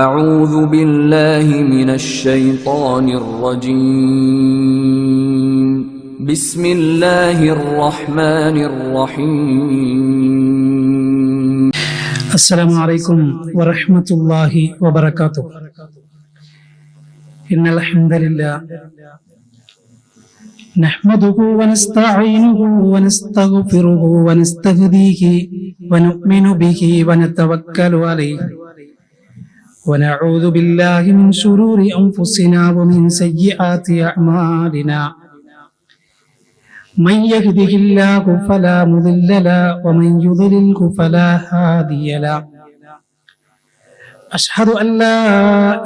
أعوذ بالله من الشيطان الرجيم بسم الله الرحمن الرحيم السلام عليكم ورحمة الله وبركاته. إن الحمد لله نحمده ونستعينه ونستغفره ونستهديه ونؤمن به ونتوكل عليه ونعوذ بالله من شرور أنفسنا ومن سيئات أعمالنا. من يهده الله فلا مضل له ومن يضلله فلا هادي له. أشهد أن لا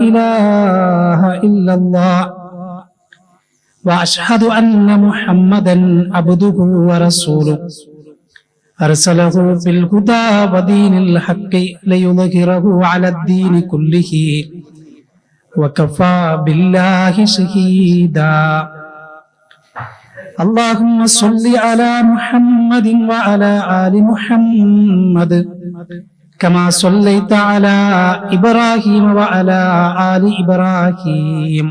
إله إلا الله وأشهد أن محمدا عبده ورسوله أرسله بالهدى ودين الحق ليظهره على الدين كله وكفى بالله شهيدا. اللهم صل على محمد وعلى آل محمد كما صليت على إبراهيم وعلى آل إبراهيم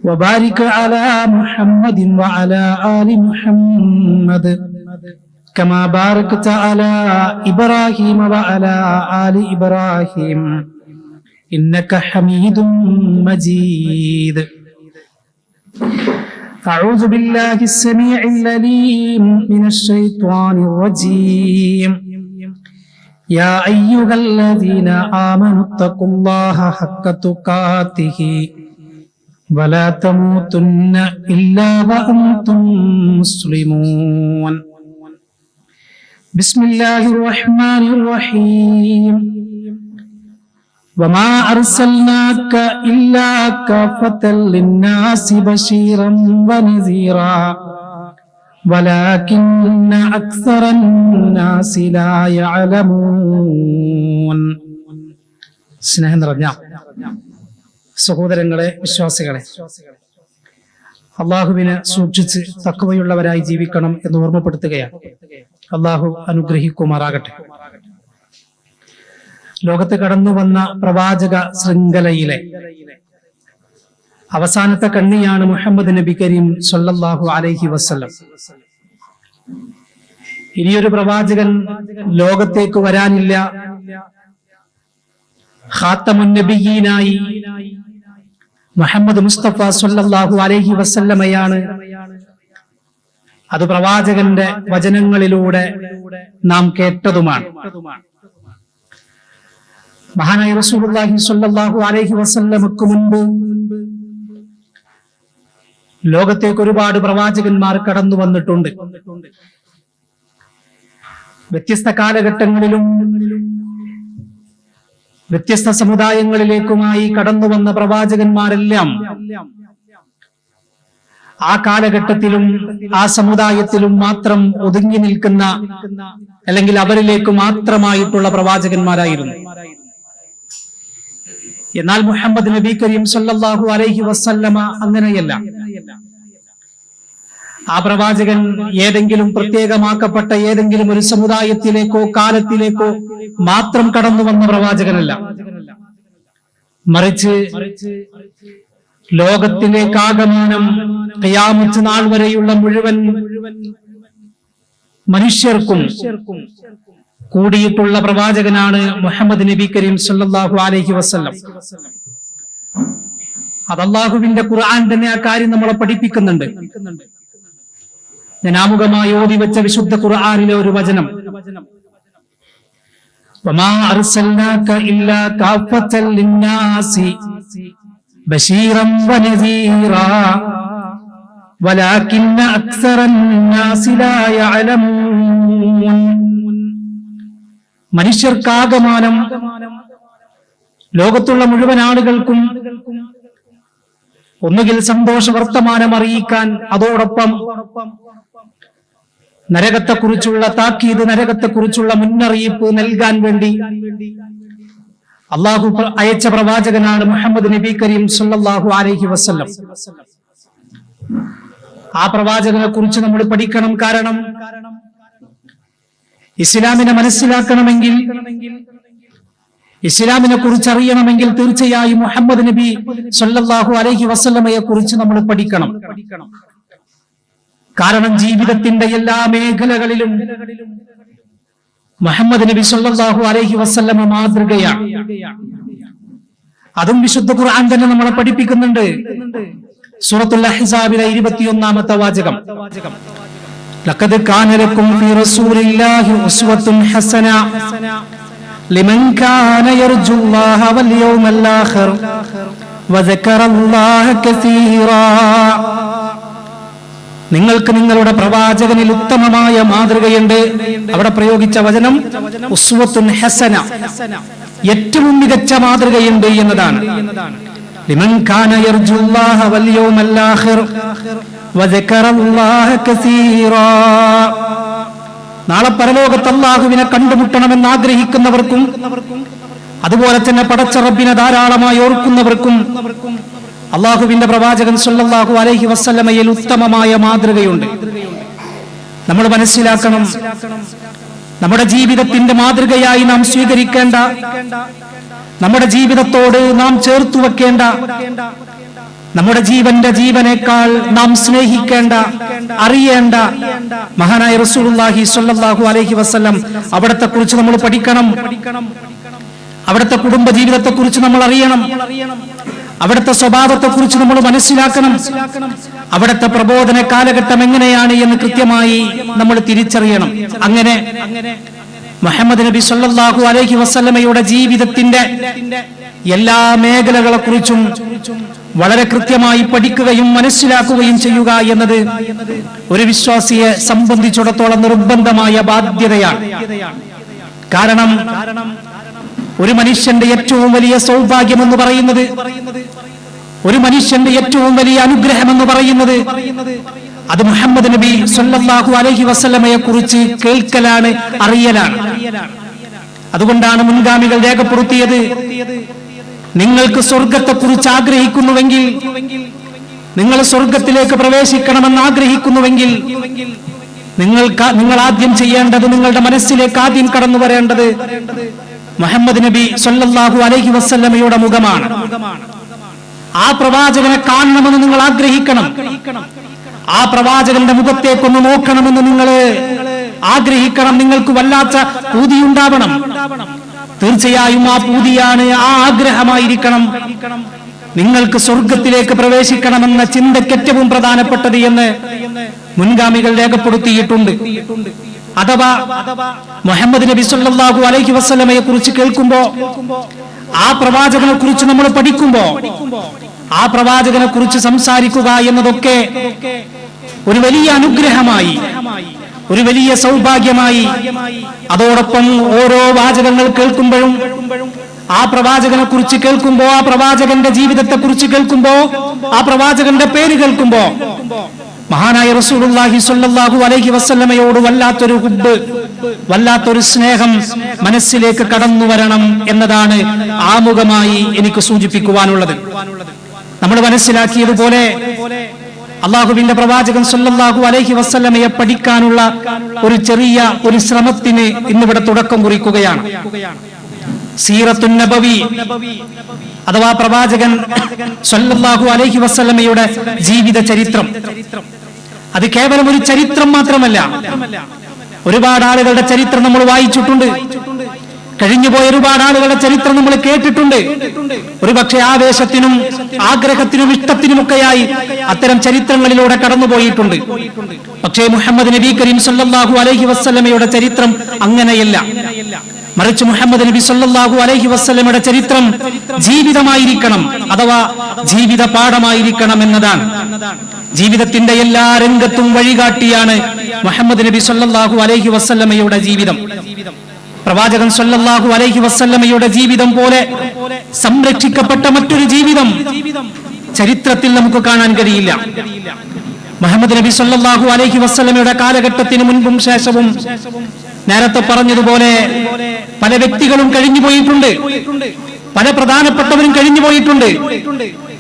وبارك على محمد وعلى آل محمد كما باركت على إبراهيم وعلى آل إبراهيم إنك حميد مجيد. أعوذ بالله السميع العليم من الشيطان الرجيم. يا أيها الذين آمنوا اتقوا الله حق تقاته ولا تموتن إلا وأنتم مسلمون. بسم الله الرحمن الرحيم. وما أرسلناك إلا كافة للناس بشيرا ونذيرا ولكن أكثر الناس لا يعلمون. സ്നേഹം നിറഞ്ഞ സഹോദരങ്ങളെ, വിശ്വാസികളെ, അള്ളാഹുവിനെ സൂക്ഷിച്ച് തഖ്വയുള്ളവരായി ജീവിക്കണം എന്ന് ഓർമ്മപ്പെടുത്തുകയാണ്. അള്ളാഹു അനുഗ്രഹിക്കുമാറാകട്ടെ. ലോകത്ത് കടന്നു വന്ന പ്രവാചക ശൃംഖലയിലെ അവസാനത്തെ കണ്ണിയാണ് മുഹമ്മദ് നബി കരീം സല്ലല്ലാഹു അലൈഹി വസല്ലം. ഇനിയൊരു പ്രവാചകൻ ലോകത്തേക്ക് വരാനില്ല. ഖാത്തമുൻ നബിയീനായി മുഹമ്മദ് മുസ്തഫ സല്ലല്ലാഹു അലൈഹി വസല്ലമയാണ്. അത് പ്രവാചകന്റെ വചനങ്ങളിലൂടെ നാം കേട്ടതുമാണ്. മഹാനായ റസൂലുള്ളാഹി സ്വല്ലല്ലാഹു അലൈഹി വസല്ലമക്ക് മുൻപ് ലോകത്തേക്ക് ഒരുപാട് പ്രവാചകന്മാർ കടന്നു വന്നിട്ടുണ്ട്. വ്യത്യസ്ത കാലഘട്ടങ്ങളിലും വ്യത്യസ്ത സമുദായങ്ങളിലേക്കുമായി കടന്നു വന്ന പ്രവാചകന്മാരെല്ലാം ആ കാലഘട്ടത്തിലും ആ സമുദായത്തിലും മാത്രം ഒതുങ്ങി നിൽക്കുന്ന, അല്ലെങ്കിൽ അവരിലേക്ക് മാത്രമായിട്ടുള്ള പ്രവാചകന്മാരായിരുന്നു. എന്നാൽ മുഹമ്മദ് നബി കരീം സല്ലല്ലാഹു അലൈഹി വസല്ലമ അങ്ങനെയല്ല. ആ പ്രവാചകൻ ഏതെങ്കിലും പ്രത്യേകമാക്കപ്പെട്ട ഏതെങ്കിലും ഒരു സമുദായത്തിലേക്കോ കാലത്തിലേക്കോ മാത്രം കടന്നു വന്ന പ്രവാചകനല്ല. മറിച്ച് ലോകത്തിലേക്കാകമാനം ഖിയാമത്ത് നാൾ വരെയുള്ള മുഴുവൻ മനുഷ്യർക്കും കൂടിയിട്ടുള്ള പ്രവാചകനാണ് മുഹമ്മദ് നബി കരീം സല്ലല്ലാഹു അലൈഹി വസല്ലം. അത് അല്ലാഹുവിന്റെ ഖുർആൻ തന്നെ ആ കാര്യം നമ്മളെ പഠിപ്പിക്കുന്നുണ്ട്. ഞാൻ ആമുഖമായി ഓതി വെച്ച വിശുദ്ധ ഖുർആനിലെ ഒരു വചനം, വമാ അർസൽനാക ഇല്ലാ കാഫത്തൻ ലിന്നാസി ബശീറൻ വനദീറാ വലാകിന്ന അക്സറൻ നാസി ലാ യഅലമൂൻ. മനുഷ്യർക്കാകമാനം, ലോകത്തുള്ള മുഴുവൻ ആളുകൾക്കും ഒന്നുകിൽ സന്തോഷ വർത്തമാനം അറിയിക്കാൻ, അതോടൊപ്പം നരകത്തെക്കുറിച്ചുള്ള താക്കീത്, നരകത്തെക്കുറിച്ചുള്ള മുന്നറിയിപ്പ് നൽകാൻ വേണ്ടി അള്ളാഹു അയച്ച പ്രവാചകനാണ് മുഹമ്മദ് നബി കരീം സല്ലല്ലാഹു അലൈഹി വസല്ലം. ആ പ്രവാചകനെ കുറിച്ച് നമ്മൾ പഠിക്കണം. കാരണം ഇസ്ലാമിനെ മനസ്സിലാക്കണമെങ്കിൽ ഇസ്ലാമിനെ കുറിച്ച് അറിയണമെങ്കിൽ തീർച്ചയായും മുഹമ്മദ് നബി സല്ലല്ലാഹു അലൈഹി വസല്ലമയെ കുറിച്ച് നമ്മൾ പഠിക്കണം. കാരണം ജീവിതത്തിന്റെ എല്ലാ മേഖലകളിലും മുഹമ്മദ് നബി സല്ലല്ലാഹു അലൈഹി വസല്ലമ മാതൃകയാണ്. അതും വിശുദ്ധ ഖുർആൻ തന്നെ നമ്മളെ പഠിപ്പിക്കുന്നുണ്ട്. സൂറത്തുൽ അഹ്സാബിലെ 21-ാമത്തെ വാചകം, ലഖദ് കാന ലക്കും ഫീ റസൂലില്ലാഹി ഉസ്വത്തുൻ ഹസന ലിമൻ കാന യർജുല്ലാഹ വൽ യൗമൽ ആഖിർ വദക്കറല്ലാഹ കസീറാ. നിങ്ങൾക്ക് നിങ്ങളുടെ പ്രവാചകനിൽ ഉത്തമമായ മാതൃകയുണ്ട്. അവിടെ പ്രയോഗിച്ച വചനം ഉസ്വത്തുൻ ഹസന, ഏറ്റവും മികച്ച മാതൃകയുണ്ട് എന്നതാണ്. ലിമൻ കാന യർജുല്ലാഹ വൽ യൗമൽ ആഖിർ വദക്കറല്ലാഹ കസീറാ. നാളെ പരലോകത്ത് അല്ലാഹുവിനെ കണ്ടുമുട്ടണമെന്ന് ആഗ്രഹിക്കുന്നവർക്കും അതുപോലെ തന്നെ പടച്ച റബ്ബിനെ ധാരാളമായി ഓർക്കുന്നവർക്കും അല്ലാഹുവിന്റെ പ്രവാചകൻ സല്ലല്ലാഹു അലൈഹി വസല്ലമയിൽ ഉത്തമമായ മാതൃകയുണ്ട്. നമ്മൾ മനസ്സിലാക്കണം, നമ്മുടെ ജീവിതത്തിന്റെ മാതൃകയായി നാം സ്വീകരിക്കേണ്ട, നമ്മുടെ ജീവിതത്തോട് നാം ചേർത്തു വെക്കേണ്ട, നമ്മുടെ ജീവന്റെ ജീവനേക്കാൾ നാം സ്നേഹിക്കേണ്ട, അറിയേണ്ട മഹാനായ റസൂലുള്ളാഹി സ്വല്ലല്ലാഹു അലൈഹി വസല്ലം, അവിടത്തെ കുറിച്ച് നമ്മൾ പഠിക്കണം. അവിടുത്തെ കുടുംബ ജീവിതത്തെ കുറിച്ച് നമ്മൾ അറിയണം. അവിടുത്തെ സ്വഭാവത്തെ കുറിച്ച് നമ്മൾ മനസ്സിലാക്കണം. അവിടുത്തെ പ്രബോധന കാലഘട്ടം എങ്ങനെയാണ് എന്ന് കൃത്യമായി നമ്മൾ തിരിച്ചറിയണം. അങ്ങനെ മുഹമ്മദ് നബി സല്ലല്ലാഹു അലൈഹി വസല്ലമയുടെ ജീവിതത്തിന്റെ എല്ലാ മേഖലകളെ കുറിച്ചും വളരെ കൃത്യമായി പഠിക്കുകയും മനസ്സിലാക്കുകയും ചെയ്യുക എന്നത് ഒരു വിശ്വാസിയെ സംബന്ധിച്ചിടത്തോളം നിർബന്ധമായ ബാധ്യതയാണ്. കാരണം ഒരു മനുഷ്യന്റെ ഏറ്റവും വലിയ സൗഭാഗ്യം എന്ന് പറയുന്നത്, ഒരു മനുഷ്യന്റെ ഏറ്റവും വലിയ അനുഗ്രഹം എന്ന് പറയുന്നത് അത് മുഹമ്മദ് നബി സല്ലല്ലാഹു അലൈഹി വസല്ലമയെ കുറിച്ച് കേൾക്കലാണ്, അറിയലാണ്. അതുകൊണ്ടാണ് മുൻഗാമികൾ രേഖപ്പെടുത്തിയത്, നിങ്ങൾക്ക് സ്വർഗത്തെ കുറിച്ച് ആഗ്രഹിക്കുന്നുവെങ്കിൽ, നിങ്ങൾ സ്വർഗത്തിലേക്ക് പ്രവേശിക്കണമെന്ന് ആഗ്രഹിക്കുന്നുവെങ്കിൽ നിങ്ങൾ ആദ്യം ചെയ്യേണ്ടത്, നിങ്ങളുടെ മനസ്സിലേക്ക് ആദ്യം കടന്നു വരേണ്ടത് മുഹമ്മദ് നബി സല്ലല്ലാഹു അലൈഹി വസല്ലമയുടെ മുഖമാണ്. ആ പ്രവാചകനെ കാണണമെന്ന് നിങ്ങൾ ആഗ്രഹിക്കണം. ആ പ്രവാചകന്റെ മുഖത്തേക്കൊന്ന് നോക്കണമെന്ന് നിങ്ങൾ ആഗ്രഹിക്കണം. നിങ്ങൾക്ക് വല്ലാത്ത പൂതിയുണ്ടാവണം. തീർച്ചയായും ആ പൂതിയാണ്, ആ ആഗ്രഹമായിരിക്കണം നിങ്ങൾക്ക് സ്വർഗത്തിലേക്ക് പ്രവേശിക്കണമെന്ന ചിന്തയ്ക്ക് ഏറ്റവും പ്രധാനപ്പെട്ടത് എന്ന് മുൻഗാമികൾ രേഖപ്പെടുത്തിയിട്ടുണ്ട്. അഥവാ മുഹമ്മദ് നബി സല്ലല്ലാഹു അലൈഹി വസല്ലമയെ കുറിച്ച് കേൾക്കുമ്പോ, ആ പ്രവാചകനെ കുറിച്ച് നമ്മൾ പഠിക്കുമ്പോ, ആ പ്രവാചകനെ കുറിച്ച് സംസാരിക്കുക എന്നതൊക്കെ ഒരു വലിയ അനുഗ്രഹമായി, ഒരു വലിയ സൗഭാഗ്യമായി. അതോടൊപ്പം ഓരോ വാചകങ്ങൾ കേൾക്കുമ്പോഴും, ആ പ്രവാചകനെ കുറിച്ച് കേൾക്കുമ്പോ, ആ പ്രവാചകന്റെ ജീവിതത്തെ കുറിച്ച് കേൾക്കുമ്പോ, ആ പ്രവാചകന്റെ പേര് കേൾക്കുമ്പോ മഹാനായ റസൂലുള്ളാഹി സ്വല്ലല്ലാഹു അലൈഹി വസല്ലമയോട് വല്ലാത്തൊരു ഹുബ്ബ്, വല്ലാത്തൊരു സ്നേഹം മനസ്സിലേക്ക് കടന്നു വരണം എന്നതാണ് ആമുഖമായി എനിക്ക് സൂചിപ്പിക്കുവാനുള്ളത്. നമ്മൾ മനസ്സിലാക്കിയതുപോലെ അള്ളാഹുവിന്റെ പ്രവാചകൻ സ്വല്ലല്ലാഹു അലൈഹി വസല്ലമയെ പഠിക്കാനുള്ള ഒരു ശ്രമത്തിന് ഇന്നിവിടെ തുടക്കം കുറിക്കുകയാണ്. സീറത്തുൻ നബവി അഥവാ പ്രവാചകൻ സ്വല്ലല്ലാഹു അലൈഹി വസല്ലമയുടെ ജീവിത ചരിത്രം. അത് കേവലം ഒരു ചരിത്രം മാത്രമല്ല. ഒരുപാട് ആളുകളുടെ ചരിത്രം നമ്മൾ വായിച്ചിട്ടുണ്ട്. കഴിഞ്ഞുപോയ ഒരുപാട് ആളുകളുടെ ചരിത്രം നമ്മൾ കേട്ടിട്ടുണ്ട്. ഒരുപക്ഷെ ആവേശത്തിനും ആഗ്രഹത്തിനും ഇഷ്ടത്തിനുമൊക്കെയായി അത്തരം ചരിത്രങ്ങളിലൂടെ കടന്നുപോയിട്ടുണ്ട്. പക്ഷേ മുഹമ്മദ് നബി കരീം സല്ലല്ലാഹു അലൈഹി വസല്ലമയുടെ ചരിത്രം അങ്ങനെയല്ല. മറിച്ച് മുഹമ്മദ് നബി സല്ലല്ലാഹു അലൈഹി വസല്ലമയുടെ ചരിത്രം ജീവിതമായിരിക്കണം, അഥവാ ജീവിത പാഠമായിരിക്കണം എന്നതാണ്. ജീവിതത്തിന്റെ എല്ലാ രംഗത്തും വഴികാട്ടിയാണ് മുഹമ്മദ് നബി സല്ലല്ലാഹു അലൈഹി വസല്ലമയുടെ ജീവിതം. പ്രവാചകൻ സല്ലല്ലാഹു അലൈഹി വസല്ലമയുടെ ജീവിതം പോലെ സംരക്ഷിക്കപ്പെട്ട മറ്റൊരു ജീവിതം ചരിത്രത്തിൽ നമുക്ക് കാണാൻ കഴിയില്ല. മുഹമ്മദ് നബി സല്ലല്ലാഹു അലൈഹി വസല്ലമയുടെ കാലഘട്ടത്തിന് മുൻപും ശേഷവും നേരത്തെ പറഞ്ഞതുപോലെ പല വ്യക്തികളും കഴിഞ്ഞുപോയിട്ടുണ്ട്, പല പ്രധാനപ്പെട്ടവരും കഴിഞ്ഞുപോയിട്ടുണ്ട്.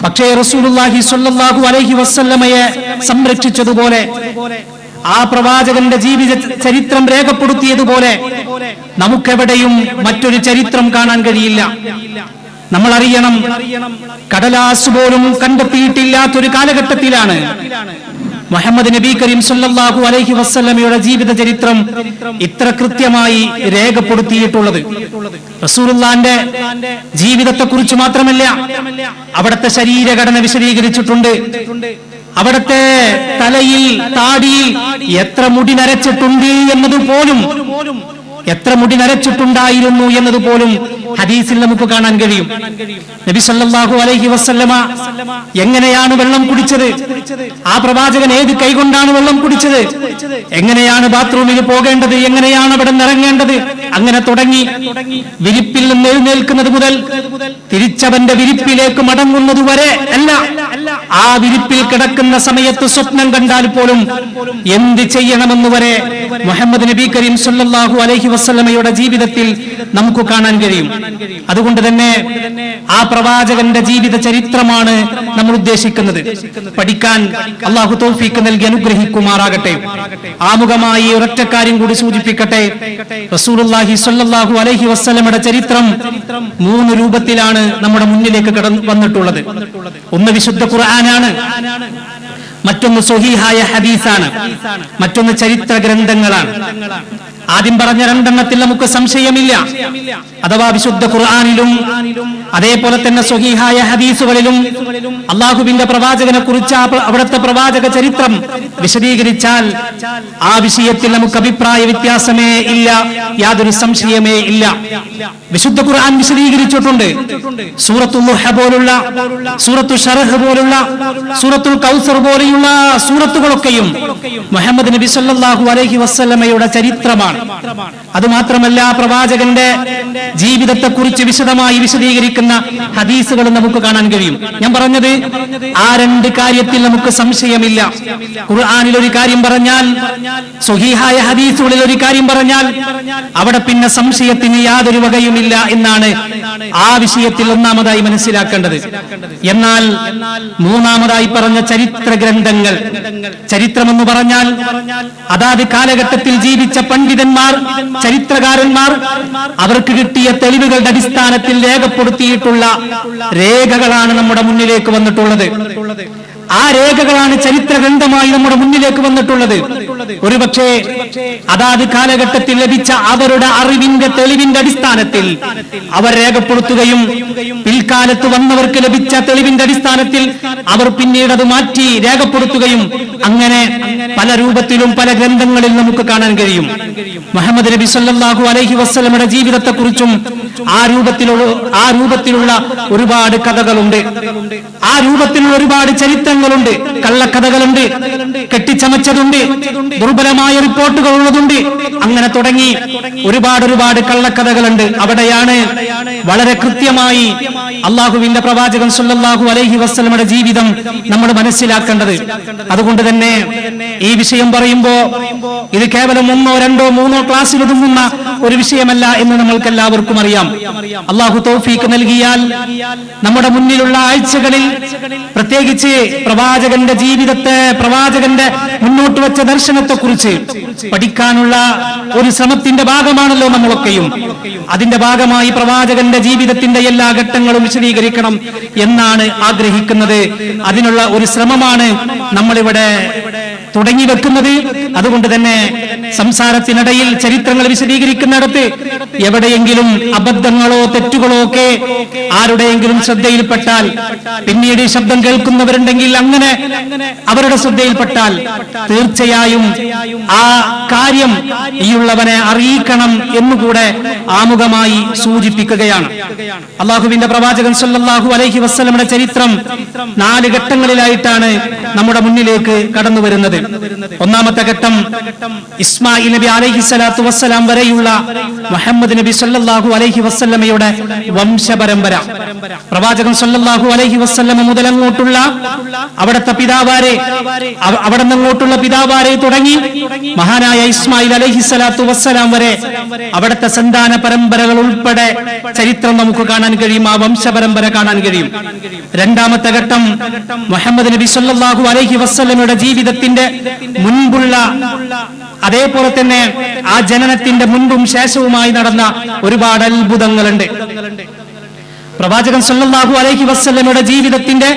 പക്ഷേ റസൂലുള്ളാഹി സ്വല്ലല്ലാഹു അലൈഹി വസല്ലമയെ സംരക്ഷിച്ചതുപോലെ, ആ പ്രവാചകന്റെ ജീവിത ചരിത്രം രേഖപ്പെടുത്തിയതുപോലെ നമുക്കെവിടെയും മറ്റൊരു ചരിത്രം കാണാൻ കഴിയില്ല. നമ്മൾ അറിയണം, കടലാസ് പോലും കണ്ടെത്തിയിട്ടില്ലാത്തൊരു കാലഘട്ടത്തിലാണ് മുഹമ്മദ് നബി കരീം സല്ലല്ലാഹു അലൈഹി വസല്ലമയുടെ ജീവിത ചരിത്രം ഇത്ര കൃത്യമായി രേഖപ്പെടുത്തിയിട്ടുള്ളത്. റസൂലുള്ളാന്റെ ജീവിതത്തെ കുറിച്ച് മാത്രമല്ല, അവിടുത്തെ ശരീരഘടന വിശദീകരിച്ചിട്ടുണ്ട്. അവിടുത്തെ തലയിൽ താടിയിൽ എത്ര മുടി നരച്ചിട്ടുണ്ട് എന്നതുപോലും, എത്ര മുടി നരച്ചിട്ടുണ്ടായിരുന്നു എന്നതുപോലും ഹദീസിൽ നമുക്ക് കാണാൻ കഴിയും. നബി സല്ലല്ലാഹു അലൈഹി വസല്ലമ എങ്ങനെയാണ് വെള്ളം കുടിച്ചത്, ആ പ്രവാചകൻ ഏത് കൈകൊണ്ടാണ് വെള്ളം കുടിച്ചത്, എങ്ങനെയാണ് ബാത്റൂമിൽ പോകേണ്ടത്, എങ്ങനെയാണ് അവിടെ നിറങ്ങേണ്ടത്, അങ്ങനെ തുടങ്ങി വിരിപ്പിൽ നിന്ന് എഴുന്നേൽക്കുന്നത് മുതൽ തിരിച്ചവന്റെ വിരിപ്പിലേക്ക് മടങ്ങുന്നത് വരെ അല്ല, ആ വിരിപ്പിൽ കിടക്കുന്ന സമയത്ത് സ്വപ്നം കണ്ടാൽ പോലും എന്ത് ചെയ്യണമെന്ന് വരെ മുഹമ്മദ് നബി കരീം സല്ലല്ലാഹു അലൈഹി വസല്ലമയുടെ ജീവിതത്തിൽ നമുക്ക് കാണാൻ കഴിയും. അതുകൊണ്ട് തന്നെ ആ പ്രവാചകന്റെ ജീവിത ചരിത്രമാണ് നമ്മൾ ഉദ്ദേശിക്കുന്നത്. പഠിക്കാൻ അള്ളാഹു തൗഫീഖ് നൽകി അനുഗ്രഹിക്കുമാറാകട്ടെ. ആമുഖമായി ഒരൊറ്റ കാര്യം കൂടി സൂചിപ്പിക്കട്ടെ. റസൂലുള്ളാഹി സ്വല്ലല്ലാഹു അലൈഹി വസല്ലമയുടെ ചരിത്രം 3 രൂപത്തിലാണ് നമ്മുടെ മുന്നിലേക്ക് വന്നിട്ടുള്ളത്. ഒന്ന് വിശുദ്ധ ഖുർആനാണ്, മറ്റൊന്ന് സ്വഹീഹായ ഹദീസാണ്, മറ്റൊന്ന് ചരിത്ര ഗ്രന്ഥങ്ങളാണ്. ആദ്യം പറഞ്ഞ രണ്ടെണ്ണത്തിൽ നമുക്ക് സംശയമില്ല. അഥവാ വിശുദ്ധ ഖുർആനിലും അതേപോലെ തന്നെ സ്വഹീഹായ ഹദീസുകളിലും അള്ളാഹുവിന്റെ പ്രവാചകനെ കുറിച്ച് അവിടുത്തെ പ്രവാചക ചരിത്രം വിശദീകരിച്ചാൽ ആ വിഷയത്തിൽ നമുക്ക് അഭിപ്രായ വ്യത്യാസമേ ഇല്ല, യാതൊരു സംശയമേ ഇല്ല. വിശുദ്ധ ഖുർആൻ വിശദീകരിച്ചിട്ടുണ്ട്. സൂറത്തുൽ ളുഹ പോലുള്ള, സൂറത്തുൽ ശറഹ് പോലുള്ള, സൂറത്തുൽ കൗസർ പോലെയുള്ള സൂറത്തുകളൊക്കെയും മുഹമ്മദ് നബി സല്ലല്ലാഹു അലൈഹി വസല്ലമയുടെ ചരിത്രമാണ്. അതുമാത്രമല്ല, പ്രവാചകന്റെ ജീവിതത്തെ കുറിച്ച് വിശദമായി വിശദീകരിക്കുന്ന ഹദീസുകൾ നമുക്ക് കാണാൻ കഴിയും. ഞാൻ പറഞ്ഞത് ആ രണ്ട് കാര്യത്തിൽ നമുക്ക് സംശയമില്ല. ഖുർആനിൽ ഒരു കാര്യം പറഞ്ഞാൽ, സ്വഹീഹായ ഹദീസുകളിൽ ഒരു കാര്യം പറഞ്ഞാൽ അവിടെ പിന്നെ സംശയത്തിന് യാതൊരു വകയുമില്ല എന്നാണ് ആ വിഷയത്തിൽ ഒന്നാമതായി മനസ്സിലാക്കേണ്ടത്. എന്നാൽ മൂന്നാമതായി പറഞ്ഞ ചരിത്ര ഗ്രന്ഥങ്ങൾ, ചരിത്രമെന്ന് പറഞ്ഞാൽ അതാത് കാലഘട്ടത്തിൽ ജീവിച്ച പണ്ഡിതന്മാർ, ചരിത്രകാരന്മാർ അവർക്ക് കിട്ടിയ തെളിവുകളുടെ അടിസ്ഥാനത്തിൽ രേഖപ്പെടുത്തിയിട്ടുള്ള രേഖകളാണ് നമ്മുടെ മുന്നിലേക്ക് വന്നിട്ടുള്ളത്. ആ രേഖകളാണ് ചരിത്ര ഗ്രന്ഥമായി നമ്മുടെ മുന്നിലേക്ക് വന്നിട്ടുള്ളത്. ഒരുപക്ഷെ അതാത് കാലഘട്ടത്തിൽ ലഭിച്ച അവരുടെ അറിവിന്റെ തെളിവിന്റെ അടിസ്ഥാനത്തിൽ അവർ രേഖപ്പെടുത്തുകയും പിൽക്കാലത്ത് വന്നവർക്ക് ലഭിച്ച തെളിവിന്റെ അടിസ്ഥാനത്തിൽ അവർ പിന്നീട് അത് മാറ്റി രേഖപ്പെടുത്തുകയും അങ്ങനെ പല രൂപത്തിലും പല ഗ്രന്ഥങ്ങളിൽ നമുക്ക് കാണാൻ കഴിയും. മുഹമ്മദ് നബി സല്ലല്ലാഹു അലൈഹി വസല്ലമയുടെ ജീവിതത്തെക്കുറിച്ചും ആ രൂപത്തിലുള്ള ഒരുപാട് കഥകളുണ്ട്, ആ രൂപത്തിലുള്ള ഒരുപാട് ചരിത്രങ്ങളുണ്ട്, കള്ളക്കഥകളുണ്ട്, കെട്ടിച്ചമച്ചതുണ്ട്, ദുർബലമായ റിപ്പോർട്ടുകൾ ഉള്ളതുണ്ട്. അങ്ങനെ തുടങ്ങി ഒരുപാട് കള്ളക്കഥകളുണ്ട്. അവിടെയാണ് വളരെ കൃത്യമായി അള്ളാഹുവിന്റെ പ്രവാചകൻ സല്ലല്ലാഹു അലൈഹി വസല്ലമയുടെ ജീവിതം നമ്മൾ മനസ്സിലാക്കേണ്ടത്. അതുകൊണ്ട് തന്നെ ഈ വിഷയം പറയുമ്പോ ഇത് കേവലം 1, 2, 3 ക്ലാസ്സിൽ ഒതുങ്ങുന്ന ഒരു വിഷയമല്ല എന്ന് നമ്മൾക്ക് എല്ലാവർക്കും അറിയാം. അള്ളാഹു തൗഫീഖ് നൽകിയാൽ നമ്മുടെ മുന്നിലുള്ള ആഴ്ചകളിൽ പ്രത്യേകിച്ച് പ്രവാചകന്റെ ജീവിതത്തെ, പ്രവാചകന്റെ മുന്നോട്ട് വെച്ച ദർശനത്തെ കുറിച്ച് പഠിക്കാനുള്ള ഒരു ശ്രമത്തിന്റെ ഭാഗമാണല്ലോ നമ്മളൊക്കെയും. അതിന്റെ ഭാഗമായി പ്രവാചകന്റെ ജീവിതത്തിന്റെ എല്ലാ ഘട്ടങ്ങളും വിശദീകരിക്കണം എന്നാണ് ആഗ്രഹിക്കുന്നത്. അതിനുള്ള ഒരു ശ്രമമാണ് നമ്മളിവിടെ തുടങ്ങി വെക്കുന്നത്. അതുകൊണ്ട് തന്നെ സംസാരത്തിനിടയിൽ ചരിത്രങ്ങൾ വിശദീകരിക്കുന്നിടത്ത് എവിടെയെങ്കിലും അബദ്ധങ്ങളോ തെറ്റുകളോ ഒക്കെ ആരുടെയെങ്കിലും ശ്രദ്ധയിൽപ്പെട്ടാൽ, പിന്നീട് ശബ്ദം കേൾക്കുന്നവരുണ്ടെങ്കിൽ അങ്ങനെ അവരുടെ ശ്രദ്ധയിൽപ്പെട്ടാൽ തീർച്ചയായും ആ കാര്യം ഈയുള്ളവനെ അറിയിക്കണം എന്നുകൂടെ ആമുഖമായി സൂചിപ്പിക്കുകയാണ്. അള്ളാഹുവിന്റെ പ്രവാചകൻ സല്ലല്ലാഹു അലൈഹി വസല്ലമയുടെ ചരിത്രം 4 ഘട്ടങ്ങളിലായിട്ടാണ് നമ്മുടെ മുന്നിലേക്ക് കടന്നു വരുന്നത്. ഒന്നാമത്തെ ഘട്ടം ഇസ്മായിൽ നബി അലൈഹി സ്വലാത്തു വസ്സലാം വരെയുള്ള മുഹമ്മദ് നബി സല്ലല്ലാഹു അലൈഹി വസല്ലമയുടെ വംശപരമ്പര. പ്രവാചകൻ സല്ലല്ലാഹു അലൈഹി വസല്ലമ മുതൽ അങ്ങോട്ടുള്ള അവിടുത്തെ പിതാവാരെ, അവിടെ നിന്നങ്ങോട്ടുള്ള പിതാവാരെ തുടങ്ങി മഹാനായ ഇസ്മായിൽ അലൈഹി സ്വലാത്തു വസ്സലാം വരെ അവിടുത്തെ സന്താന പരമ്പരകൾ ഉൾപ്പെടെ ചരിത്രം നമുക്ക് കാണാൻ കഴിയും, ആ വംശപരമ്പര കാണാൻ കഴിയും. രണ്ടാമത്തെ ഘട്ടം മുഹമ്മദ് നബി സല്ലല്ലാഹു അലൈഹി വസല്ലമയുടെ ജീവിതത്തിന്റെ മുൻപുള്ള അതേപോലെ തന്നെ ആ ജനനത്തിന്റെ മുൻപും ശേഷവുമായി നടന്ന ഒരുപാട് അത്ഭുതങ്ങളുണ്ട്. പ്രവാചകൻ സല്ലല്ലാഹു അലൈഹി വസല്ലമയുടെ ജീവിതത്തിന്റെ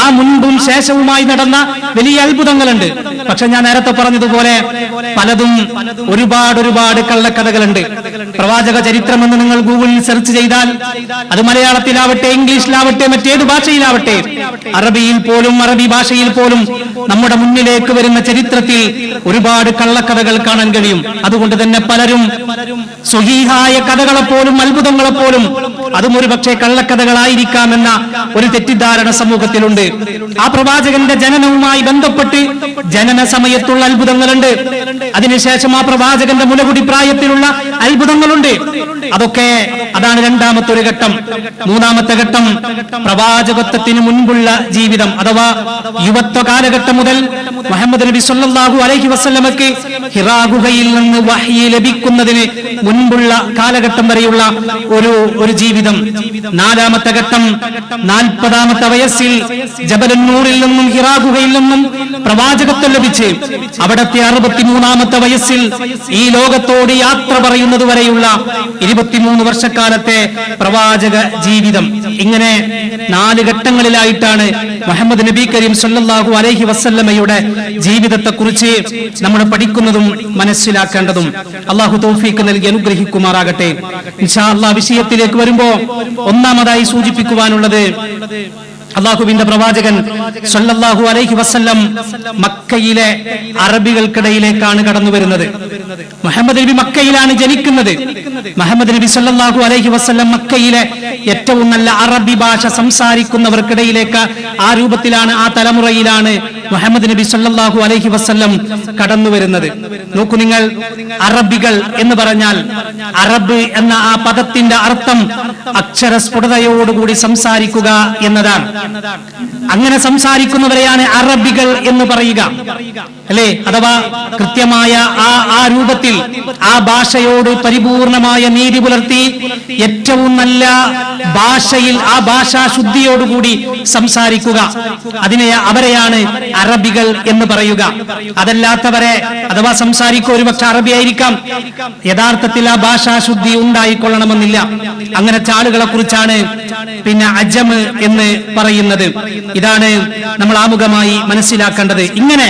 ആ മുൻപും ശേഷവുമായി നടന്ന വലിയ അത്ഭുതങ്ങളുണ്ട്. പക്ഷെ ഞാൻ നേരത്തെ പറഞ്ഞതുപോലെ പലതും ഒരുപാട് കള്ളക്കഥകളുണ്ട്. പ്രവാചക ചരിത്രം എന്ന് നിങ്ങൾ ഗൂഗിളിൽ സെർച്ച് ചെയ്താൽ അത് മലയാളത്തിലാവട്ടെ, ഇംഗ്ലീഷിലാവട്ടെ, മറ്റേത് ഭാഷയിലാവട്ടെ, അറബിയിൽ പോലും അറബി ഭാഷയിൽ പോലും നമ്മുടെ മുന്നിലേക്ക് വരുന്ന ചരിത്രത്തിൽ ഒരുപാട് കള്ളക്കഥകൾ കാണാൻ കഴിയും. അതുകൊണ്ട് തന്നെ പലരും സ്വഹീഹായ കഥകളെപ്പോലും അത്ഭുതങ്ങളെപ്പോലും അതും ഒരു പക്ഷേ കള്ളക്കഥകളായിരിക്കാമെന്ന ഒരു തെറ്റിദ്ധാരണ സമൂഹത്തിലുണ്ട്. ആ പ്രവാചകന്റെ ജനനവുമായി ബന്ധപ്പെട്ട് ജനന സമയത്തുള്ള അത്ഭുതങ്ങളുണ്ട്. അതിനുശേഷം ആ പ്രവാചകന്റെ മുലകുടി പ്രായത്തിലുള്ള അത്ഭുതങ്ങളുണ്ട്. അതാണ് രണ്ടാമത്തെ ഒരു ഘട്ടം. മൂന്നാമത്തെ ഘട്ടം പ്രവാചകത്വത്തിന് മുൻപുള്ള ജീവിതം അഥവാ യുവത്വ കാലഘട്ടം മുതൽ മുഹമ്മദ് നബി സല്ലല്ലാഹു അലൈഹി വസല്ലമക്ക് ഹിറാ ഗുഹയിൽ നിന്ന് വഹ്യി ലഭിക്കുന്നതിന് മുൻപുള്ള കാലഘട്ടം വരെയുള്ള ഒരു ജീവിതം. നാലാമത്തെ ഘട്ടം 40-ാമത്തെ വയസ്സിൽ ജബലുൻ നൂറിൽ നിന്നും ഹിറാ ഗുഹയിൽ നിന്നും പ്രവാചകത്വം ലഭിച്ച് അവിടത്തെ 63-ാമത്തെ വയസ്സിൽ ഈ ലോകത്തോട് യാത്ര പറയുന്നത് വരെയുള്ള 23 വർഷക്കാലത്തെ പ്രവാചക ജീവിതം. ഇങ്ങനെ 4 ഘട്ടങ്ങളിലായിട്ടാണ് മുഹമ്മദ് നബി കരീം സല്ലല്ലാഹു അലൈഹി വസല്ലമയുടെ ജീവിതത്തെ കുറിച്ച് നമ്മൾ പഠിക്കുന്നതും മനസ്സിലാക്കേണ്ടതും. അള്ളാഹു തൗഫീഖ് നൽകി അനുഗ്രഹിക്കുമാറാകട്ടെ. ഇൻഷാ അല്ലാഹ് വിഷയത്തിലേക്ക് വരുമ്പോ ഒന്നാമതായി സൂചിപ്പിക്കുവാനുള്ളത് അള്ളാഹുവിന്റെ പ്രവാചകൻ സല്ലല്ലാഹു അലൈഹി വസല്ലം മക്കയിലെ അറബികൾക്കിടയിലേക്കാണ് കടന്നു വരുന്നത്. മുഹമ്മദ് നബി മക്കയിലാണ് ജനിക്കുന്നത്. മുഹമ്മദ് നബി സല്ലല്ലാഹു അലൈഹി വസല്ലം മക്കയിലെ ഏറ്റവും നല്ല അറബി ഭാഷ സംസാരിക്കുന്നവർക്കിടയിലേക്ക് ആ രൂപത്തിലാണ്, ആ തലമുറയിലാണ് മുഹമ്മദ് നബി സല്ലല്ലാഹു അലൈഹി വസല്ലം കടന്നു വരുന്നത്. നോക്കൂ നിങ്ങൾ, അറബികൾ എന്ന് പറഞ്ഞാൽ അറബ് എന്ന ആ പദത്തിന്റെ അർത്ഥം അക്ഷരസ്ഫുടതയോടുകൂടി സംസാരിക്കുക എന്നതാണ്. അങ്ങനെ സംസാരിക്കുന്നവരെയാണ് അറബികൾ എന്ന് പറയുക, അല്ലേ? അഥവാ കൃത്യമായ ആ രൂപത്തിൽ ആ ഭാഷയോട് പരിപൂർണമായ നീതി പുലർത്തി ഏറ്റവും നല്ല ഭാഷയിൽ ആ ഭാഷാ ശുദ്ധിയോടുകൂടി സംസാരിക്കുക, അവരെയാണ് അറബികൾ എന്ന് പറയുക. അതല്ലാത്തവരെ അഥവാ സംസാരിക്കുക ഒരുപക്ഷെ അറബി ആയിരിക്കാം, യഥാർത്ഥത്തിൽ ആ ഭാഷാ ശുദ്ധി ഉണ്ടായിക്കൊള്ളണമെന്നില്ല. അങ്ങനത്തെ ആളുകളെ കുറിച്ചാണ് പിന്നെ അജം എന്ന് പറയുന്നത്. ഇതാണ് നമ്മൾ ആമുഖമായി മനസ്സിലാക്കേണ്ടത്. ഇങ്ങനെ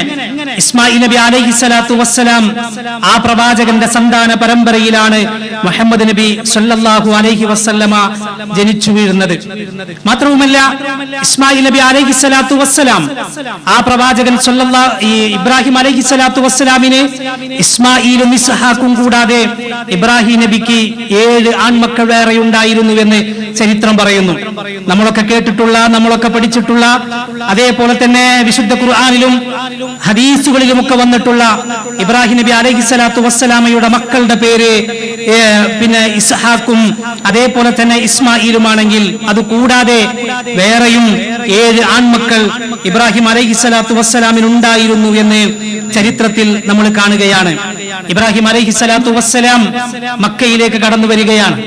ഇസ്മായിൽ നബി അലൈഹിസ്സലാത്തു വസ്സലാം ആ പ്രവാചകന്റെ സന്താന പരമ്പരയിലാണ് മുഹമ്മദ് നബി സല്ലല്ലാഹു അലൈഹി വസല്ലമ ജനിച്ചു വീഴുന്നത്. മാത്രവുമല്ല, ഇസ്മായിൽ നബി അലൈഹിസ്സലാത്തു വസ്സലാം ആ പ്രവാചകൻ ഇബ്രാഹിം അലൈഹിസ്സലാത്തു വസ്സലാമിന് ഇസ്മായിലും ഇസ്ഹാഖും കൂടാതെ ഇബ്രാഹിം നബിക്ക് 7 ആൺമക്കൾ വേറെ ഉണ്ടായിരുന്നുവെന്ന് ചരിത്രം പറയുന്നു. നമ്മളൊക്കെ കേട്ടിട്ടുള്ള, നമ്മളൊക്കെ പഠിച്ചിട്ടുള്ള, അതേപോലെ തന്നെ വിശുദ്ധ ഖുർആനിലും ഹദീസുകളിലും ഒക്കെ വന്നിട്ടുള്ള ഇബ്രാഹിം നബി അലൈഹിസ്സലാത്തു വസ്സലാമയുടെ മക്കളുടെ പേര് പിന്നെ ഇസ്ഹാഖും അതേപോലെ തന്നെ ഇസ്മായിലുമാണെങ്കിൽ അത് കൂടാതെ വേറെയും 7 ആൺമക്കൾ ഇബ്രാഹിം അലൈഹിസ്സലാത്തു വസ്സലാമിന് ഉണ്ടായിരുന്നു എന്ന് ചരിത്രത്തിൽ നമ്മൾ കാണുകയാണ്. ഇബ്രാഹിം അലൈഹിസ്സലാത്തു വസ്സലാം മക്കയിലേക്ക് കടന്നു വരികയാണ്.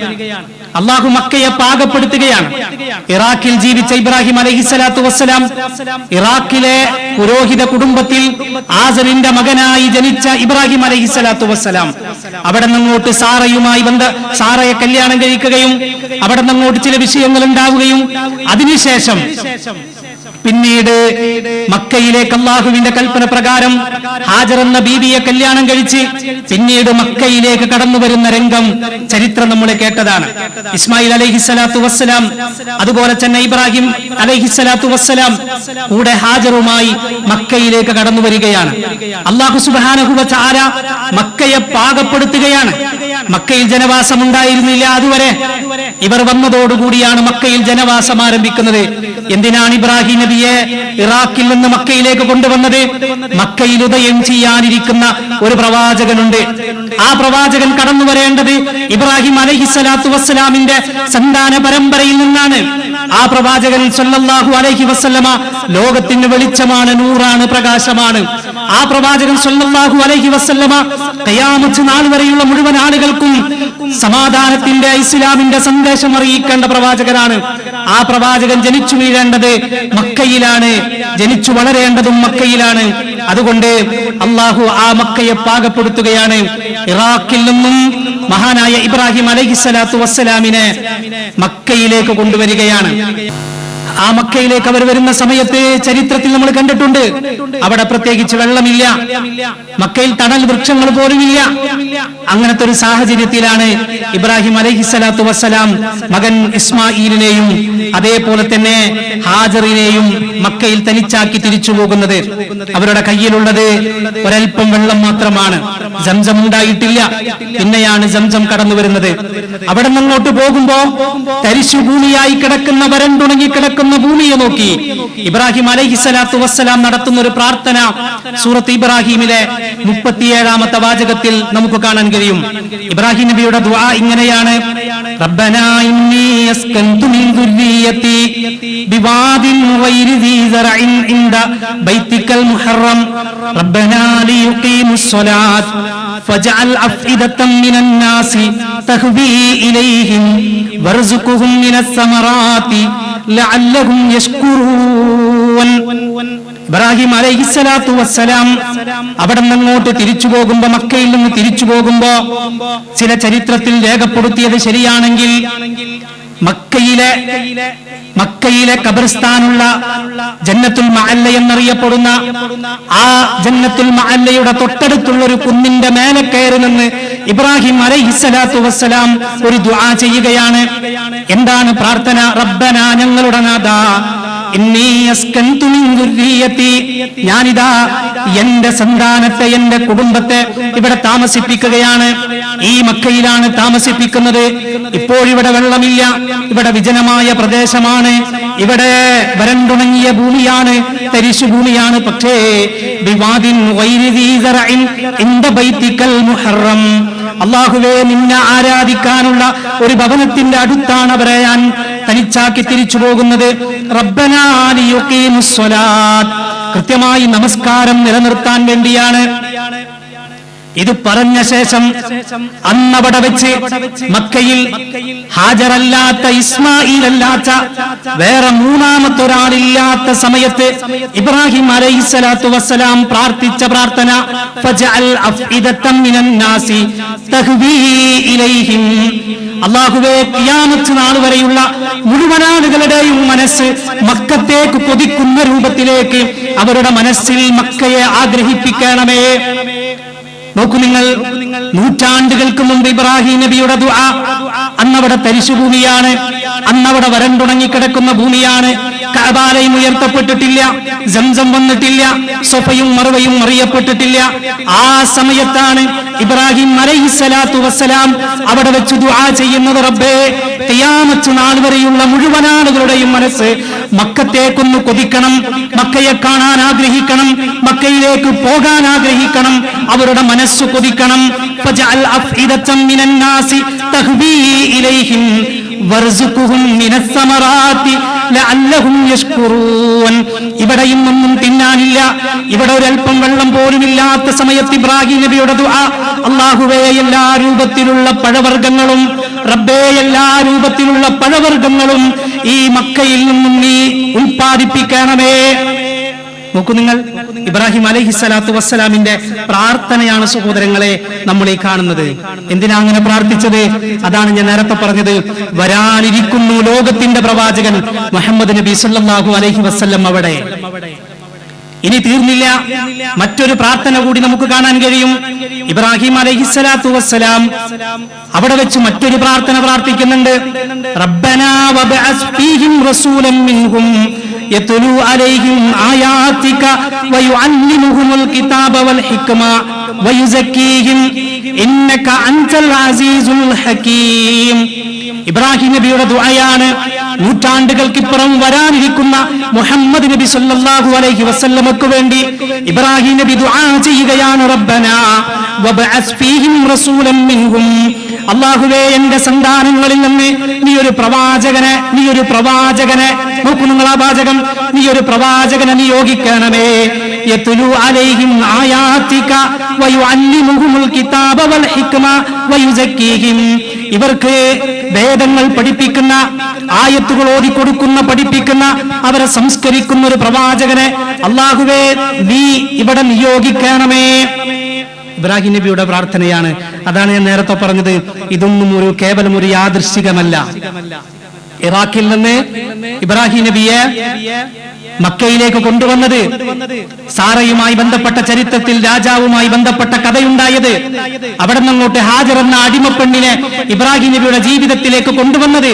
അള്ളാഹു മക്കയെ പാകപ്പെടുത്തുകയാണ്. ഇറാഖിൽ ജീവിച്ച ഇബ്രാഹിം അലൈഹിസ്സലാത്തു വസ്സലാം ഇറാഖിലെ പുരോഹിത കുടുംബത്തിൽ ആസറിന്റെ മകനായി ജനിച്ച ഇബ്രാഹിം അലൈഹിസ്സലാത്തു വസ്സലാം അവിടെ നിന്നങ്ങോട്ട് സാറയെ കല്യാണം കഴിക്കുകയും അവിടെ നിന്നങ്ങോട്ട് ചില വിഷയങ്ങൾ ഉണ്ടാവുകയും അതിനുശേഷം പിന്നീട് മക്കയിലേക്ക് അള്ളാഹുവിന്റെ കൽപ്പന പ്രകാരം ഹാജർ എന്ന ബീവിയെ കല്യാണം കഴിച്ച് പിന്നീട് മക്കയിലേക്ക് കടന്നു വരുന്ന രംഗം ചരിത്രം നമ്മൾ കേട്ടതാണ്. ഇസ്മായിൽ അലൈഹിസ്സലാത്തു വസ്സലാം അതുപോലെ തന്നെ ഇബ്രാഹിം അലൈഹിസ്സലാത്തു വസ്സലാം കൂടെ ഹാജറുമായി മക്കയിലേക്ക് കടന്നു വരികയാണ്. അള്ളാഹു സുബ്ഹാനഹു വ തആല മക്കയെ പാകപ്പെടുത്തുകയാണ്. മക്കയിൽ ജനവാസം ഉണ്ടായിരുന്നില്ല അതുവരെ. ഇവർ വന്നതോടുകൂടിയാണ് മക്കയിൽ ജനവാസം ആരംഭിക്കുന്നത്. എന്തിനാണ് ഇബ്രാഹിം നബിയെ ഇറാഖിൽ നിന്ന് മക്കയിലേക്ക് കൊണ്ടുവന്നത്? മക്കയിൽ ഉദയം ചെയ്യാനിരിക്കുന്ന ഒരു പ്രവാചകനുണ്ട്. ആ പ്രവാചകൻ കടന്നു വരേണ്ടത് ഇബ്രാഹിം അലൈഹിസ്സലാത്തു വസ്സലാമിന്റെ സന്താന പരമ്പരയിൽ നിന്നാണ്. ആ പ്രവാചകൻ സല്ലല്ലാഹു അലൈഹി വസല്ലമ ലോകത്തിന് വെളിച്ചമാണ്, നൂറാണ്, പ്രകാശമാണ്. ആ പ്രവാചകൻ സല്ലല്ലാഹു അലൈഹി വസല്ലമ ഖിയാമത്ത് നാൾ വരെയുള്ള മുഴുവൻ ആളുകൾക്കും സമാധാനത്തിന്റെ, ഇസ്ലാമിന്റെ സന്ദേശം അറിയിക്കേണ്ട പ്രവാചകനാണ്. ആ പ്രവാചകൻ ജനിച്ചു വീഴേണ്ടത് മക്കയിലാണ്, ജനിച്ചു വളരേണ്ടതും മക്കയിലാണ്. അതുകൊണ്ട് അള്ളാഹു ആ മക്കയെ പാകപ്പെടുത്തുകയാണ്. ഇറാഖിൽ നിന്നും മഹാനായ ഇബ്രാഹിം അലൈഹിസ്സലാത്തു വസ്സലാമിനെ മക്കയിലേക്ക് കൊണ്ടുവരികയാണ്. ആ മക്കയിലേക്ക് അവർ വരുന്ന സമയത്ത് ചരിത്രത്തിൽ നമ്മൾ കണ്ടിട്ടുണ്ട്, അവിടെ പ്രത്യേകിച്ച് വെള്ളമില്ല, മക്കയിൽ തണൽ വൃക്ഷങ്ങൾ പോലുമില്ല. അങ്ങനത്തെ ഒരു സാഹചര്യത്തിലാണ് ഇബ്രാഹിം അലൈഹിസ്സലാത്തു വസ്സലാം മകൻ ഇസ്മായിലിനെയും അതേപോലെ തന്നെ ഹാജറിനെയും മക്കയിൽ തനിച്ചാക്കി തിരിച്ചു പോകുന്നത്. അവരുടെ കയ്യിലുള്ളത് ഒരൽപ്പം വെള്ളം മാത്രമാണ്, സംസം ഉണ്ടായിട്ടില്ല. പിന്നെയാണ് സംസം കടന്നു വരുന്നത്. അവിടെ നിന്നങ്ങോട്ട് പോകുമ്പോ തരിശു ഭൂമിയായി കിടക്കുന്ന, വരണ്ടുണങ്ങി കിടക്കുന്ന ഭൂമിയെ നോക്കി ഇബ്രാഹിം അലൈഹിസ്സലാത്തു വസ്സലാം നടത്തുന്ന ഒരു പ്രാർത്ഥന സൂറത്ത് ഇബ്രാഹിമിലെ 37-ാമത്തെ വാചകത്തിൽ നമുക്ക് കാണാൻ കഴിയും. ഇബ്രാഹിം നബിയുടെ ദുആ ഇങ്ങനെയാണ്: റബ്ബനാ ഇന്നി അസ്കൻതു മിൻ ദുർരിയതി ബിവാദിൻ ഗൈരി ദീ സറഇൻ ഇൻദ ബൈതിക്കൽ മുഹറം റബ്ബനാ ലിയുഖീമുസ് സ്വലാത്ത് ഫജ്അൽ അഫ്ഇദതൻ മിനൻ നാസി തഹ്വി ഇലൈഹിം വർസുഖുഹും മിനസ് സമറാത്തി ലഅല്ലഹും യശ്കുറൂൻ. ഇബ്രാഹിം അലൈഹിസ്സലാത്തു വസ്സലാം അവിടെ നിന്നങ്ങോട്ട് തിരിച്ചു പോകുമ്പോ, മക്കയിൽ നിന്ന് തിരിച്ചു പോകുമ്പോ ചില ചരിത്രത്തിൽ രേഖപ്പെടുത്തിയത് ശരിയാണെങ്കിൽ മക്കയിലെ ഖബർസ്ഥാനുള്ള ജന്നത്തുൽ മഅല്ല എന്നറിയപ്പെടുന്ന ആ ജന്നത്തുൽ മഅല്ലയുടെ തൊട്ടടുത്തുള്ള ഒരു കുന്നിന്റെ മേലെ കയറി നിന്ന് ഇബ്രാഹിം അലൈഹിസ്സലാത്തു വസ്സലാം ഒരു ദുആ ചെയ്യുകയാണ്. എന്താണ് പ്രാർത്ഥന? റബ്ബനാ, ഞങ്ങളുടെ നാഥാ, ഇന്നി അസ്കൻതു മിൻ ദുർരിയതി, ഞാനിതാ എന്റെ സന്താനത്തെ, എന്റെ കുടുംബത്തെ ഇവിടെ താമസിപ്പിക്കുകയാണ്. ഈ മക്കയിലാണ് താമസിപ്പിക്കുന്നത്. ഇപ്പോഴിവിടെ വെള്ളമില്ല, ഇവിടെ വിജനമായ പ്രദേശമാണ്, ഇവിടെ വരണ്ടുണങ്ങിയ ഭൂമിയാണ്, തരിശു ഭൂമിയാണ്. പക്ഷേ ബിവാദിൻ ഗൈരി ദീ സറഇൻ ഇൻദ ബൈതിക്കൽ മുഹറം, അല്ലാഹുവേ, നിന്നെ ആരാധിക്കാനുള്ള ഒരു ഭവനത്തിന്റെ അടുത്താണ് അവരെ ഞാൻ തനിച്ചാക്കി തിരിച്ചു പോകുന്നത്. റബ്ബനാ ലിയുഖീമുസ് സ്വലാത്ത്, കൃത്യമായി നമസ്കാരം നിലനിർത്താൻ വേണ്ടിയാണ്. ഇത് പറഞ്ഞ ശേഷം അന്നവിടെ വെച്ച് മക്കയിൽ ഹാജറല്ലാത്ത, ഇസ്മായിലല്ലാത്ത, വേറെ മൂന്നാമത്തെ ഒരാളില്ലാത്ത സമയത്ത് ഇബ്രാഹിം അലൈഹിസ്സലാത്തു വസ്സലാം പ്രാർത്ഥിച്ച പ്രാർത്ഥന ഫജ്അൽ അഫ്ഇദതൻ മിനൻ നാസി തഹ്വി ഇലൈഹിം, അല്ലാഹുവേ, ഖിയാമത്ത് നാൾ വരെയുള്ള മുഴുവൻ ആളുകളുടെയും മനസ്സ് മക്കത്തേക്ക് കൊതിക്കുന്ന രൂപത്തിലേക്ക് അവരുടെ മനസ്സിൽ മക്കയെ ആഗ്രഹിപ്പിക്കണമേ. നോക്കൂ നിങ്ങൾ, നൂറ്റാണ്ടുകൾക്ക് മുമ്പ് ഇബ്രാഹിം നബിയുടെ ദുആ, അന്നവിടെ തരിശുഭൂമിയാണ്, അന്നവിടെ വരണ്ടുണങ്ങിക്കിടക്കുന്ന ഭൂമിയാണ്, കഅബാലയം ഉയർത്തപ്പെട്ടിട്ടില്ല, സംസം വന്നിട്ടില്ല, സഫയും മർവയും അറിയപ്പെട്ടിട്ടില്ല. ആ സമയത്താണ് ഇബ്രാഹിം അലൈഹിസ്സലാത്തു വസ്സലാം അവിടെ വെച്ച് ദുആ ചെയ്യുന്നത്, റബ്ബേ, ഖിയാമത്ത് നാൾ വരെയുള്ള മുഴുവൻ ആളുകളുടെയും മനസ്സ് മക്കത്തേക്കൊന്ന് കൊതിക്കണം, മക്കയെ കാണാൻ ആഗ്രഹിക്കണം, മക്കയിലേക്ക് പോകാൻ ആഗ്രഹിക്കണം, അവരുടെ മനസ്സ് കൊതിക്കണം. ഫജഅൽ അഫ്ഇദതൻ മിനൻ നാസി തഹ്വി ഇലൈഹിം വർസുഖുഹും മിനസ് സമറാത്തി ലഅല്ലഹും യശ്കുറൂൻ. ഇവിടെ ഇന്നൊന്നും തിന്നാനില്ല, ഇവിടെ ഒരൽപ്പം വെള്ളം പോലും ഇല്ലാത്ത സമയത്ത് ഇബ്രാഹിം നബിയുടെ ദുആ, അല്ലാഹുവേ, എല്ലാ രൂപത്തിലുള്ള പഴവർഗ്ഗങ്ങളും, റബ്ബേ, എല്ലാ രൂപത്തിലുള്ള പഴവർഗ്ഗങ്ങളും ഈ മക്കയിൽ നിന്നും നീ ഉൽപ്പാദിപ്പിക്കണമേ. നോക്കൂ നിങ്ങൾ, ഇബ്രാഹിം അലൈഹിസ്സലാത്തു വസ്സലാമിന്റെ പ്രാർത്ഥനയാണ് സഹോദരങ്ങളെ നമ്മൾ ഈ കാണുന്നത്. എന്തിനാ അങ്ങനെ പ്രാർത്ഥിച്ചത്? അതാണ് ഞാൻ നേരത്തെ പറഞ്ഞത്. വരാനിരിക്കുന്നു ലോകത്തിന്റെ പ്രവാചകൻ മുഹമ്മദ് നബി സല്ലല്ലാഹു അലൈഹി വസല്ലം. അവിടെ ഇനി തീർന്നില്ല, മറ്റൊരു പ്രാർത്ഥന കൂടി നമുക്ക് കാണാൻ കഴിയും. ഇബ്രാഹിം അലൈഹിസ്സലാത്തു വസ്സലാം അവിടെ വെച്ച് മറ്റൊരു പ്രാർത്ഥന പ്രാർത്ഥിക്കുന്നുണ്ട്. റബ്ബനാ വബഅസ് ഫീഹിം റസൂലൻ മിൻഹും യത്ലു അലൈഹിം ആയാതിക വയുഅല്ലിമുഹുൽ കിതാബ വൽ ഹിക്മ വയുസക്കീഹിം ഇന്നക അൻതൽ അസീസുൽ ഹകീം. ഇബ്രാഹിം നബിയുടെ ദുആയാണ്. നൂറ്റാണ്ടുകൾക്കിപ്പുറം വരാനിരിക്കുന്ന മുഹമ്മദ് നബി സല്ലല്ലാഹു അലൈഹി വസല്ലമക്ക് വേണ്ടി ഇബ്രാഹിം നബി ദുആ ചെയ്യുകയാണ്. റബ്ബനാ വബഅസ് ഫീഹിം റസൂലൻ മിൻഹും, അല്ലാഹുവേ, എന്റെ സന്താനങ്ങളിൽ നിന്ന് നീ ഒരു പ്രവാചകനെ നോക്കൂ നിങ്ങൾ ആ വാചകം, നീ ഒരു പ്രവാചകനെ നിയോഗിക്കണമേ. യത്ലു അലൈഹിം ആയാതിക വയുഅല്ലിമുഹുൽ കിതാബ വൽ ഹിക്മ വയുസക്കീഹിം ഇവർക്ക് വേദങ്ങൾ പഠിപ്പിക്കുന്ന, ആയത്തുകൾ ഓതിക്കൊടുക്കുന്ന, പഠിപ്പിക്കുന്ന, അവരെ സംസ്കരിക്കുന്ന ഒരു പ്രവാചകനെ അല്ലാഹുവേ നീ ഇവിടെ നിയോഗിക്കണമേ. ഇബ്രാഹിം നബിയുടെ പ്രാർത്ഥനയാണ്. അതാണ് ഞാൻ നേരത്തെ പറഞ്ഞത്, ഇതൊന്നും കേവലം ഒരു യാദൃശ്ചികമല്ല. ഇറാഖിൽ നിന്ന് ഇബ്രാഹിം നബിയെ മക്കയിലേക്ക് കൊണ്ടുവന്നത്, സാറയുമായി ബന്ധപ്പെട്ട ചരിത്രത്തിൽ രാജാവുമായി ബന്ധപ്പെട്ട കഥയുണ്ടായത്, അവിടെ നിന്നങ്ങോട്ട് ഹാജർ എന്ന അടിമപ്പെണ്ണിനെ ഇബ്രാഹിം നബിയുടെ ജീവിതത്തിലേക്ക് കൊണ്ടുവന്നത്,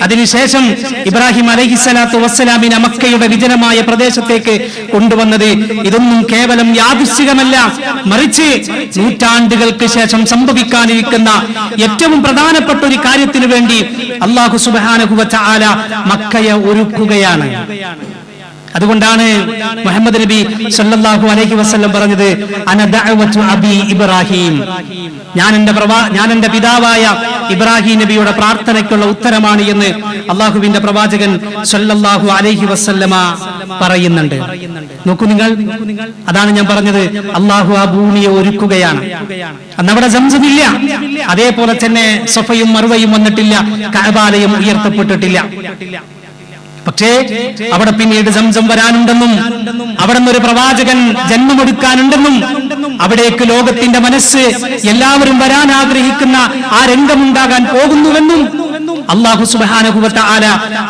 അതിനുശേഷം ഇബ്രാഹിം അലൈഹിസ്സലാത്തു വസ്സലാമിനെ മക്കയുടെ വിജനമായ പ്രദേശത്തേക്ക് കൊണ്ടുവന്നത്, ഇതൊന്നും കേവലം യാദൃശ്ചികമല്ല, മറിച്ച് നൂറ്റാണ്ടുകൾക്ക് ശേഷം സംഭവിക്കാനിരിക്കുന്ന ഏറ്റവും പ്രധാനപ്പെട്ട ഒരു കാര്യത്തിനു വേണ്ടി അല്ലാഹു സുബ്ഹാനഹു വ തആല മക്കയെ ഒരുക്കുകയാണ്. അതുകൊണ്ടാണ് മുഹമ്മദ് നബി സല്ലല്ലാഹു അലൈഹി വസല്ലം പറഞ്ഞത്, അന ദഅവതു അബി ഇബ്രാഹിം, ഞാൻ എന്റെ പിതാവായ ഇബ്രാഹിം നബിയുടെ പ്രാർത്ഥനയ്ക്കുള്ള ഉത്തരമാണ് എന്ന് അള്ളാഹുവിന്റെ പ്രവാചകൻ സല്ലല്ലാഹു അലൈഹി വസല്ലമ പറയുന്നുണ്ട്. നോക്കൂ നിങ്ങൾ, അതാണ് ഞാൻ പറഞ്ഞത്, അള്ളാഹു ആ ഭൂമിയെ ഒരുക്കുകയാണ്. അന്നവിടെ സംസമില്ല, അതേപോലെ തന്നെ സഫയും മർവയും വന്നിട്ടില്ല, കഅബാലയം ഉയർത്തപ്പെട്ടിട്ടില്ല. പക്ഷേ അവിടെ പിന്നീട് സംസം വരാനുണ്ടെന്നും അവിടെ നിന്നൊരു പ്രവാചകൻ ജന്മമെടുക്കാനുണ്ടെന്നും അവിടേക്ക് ലോകത്തിന്റെ മനസ്സ് എല്ലാവരും വരാൻ ആഗ്രഹിക്കുന്ന ആ രംഗമുണ്ടാകാൻ പോകുന്നുവെന്നും അല്ലാഹു സുബ്ഹാനഹു വ തആല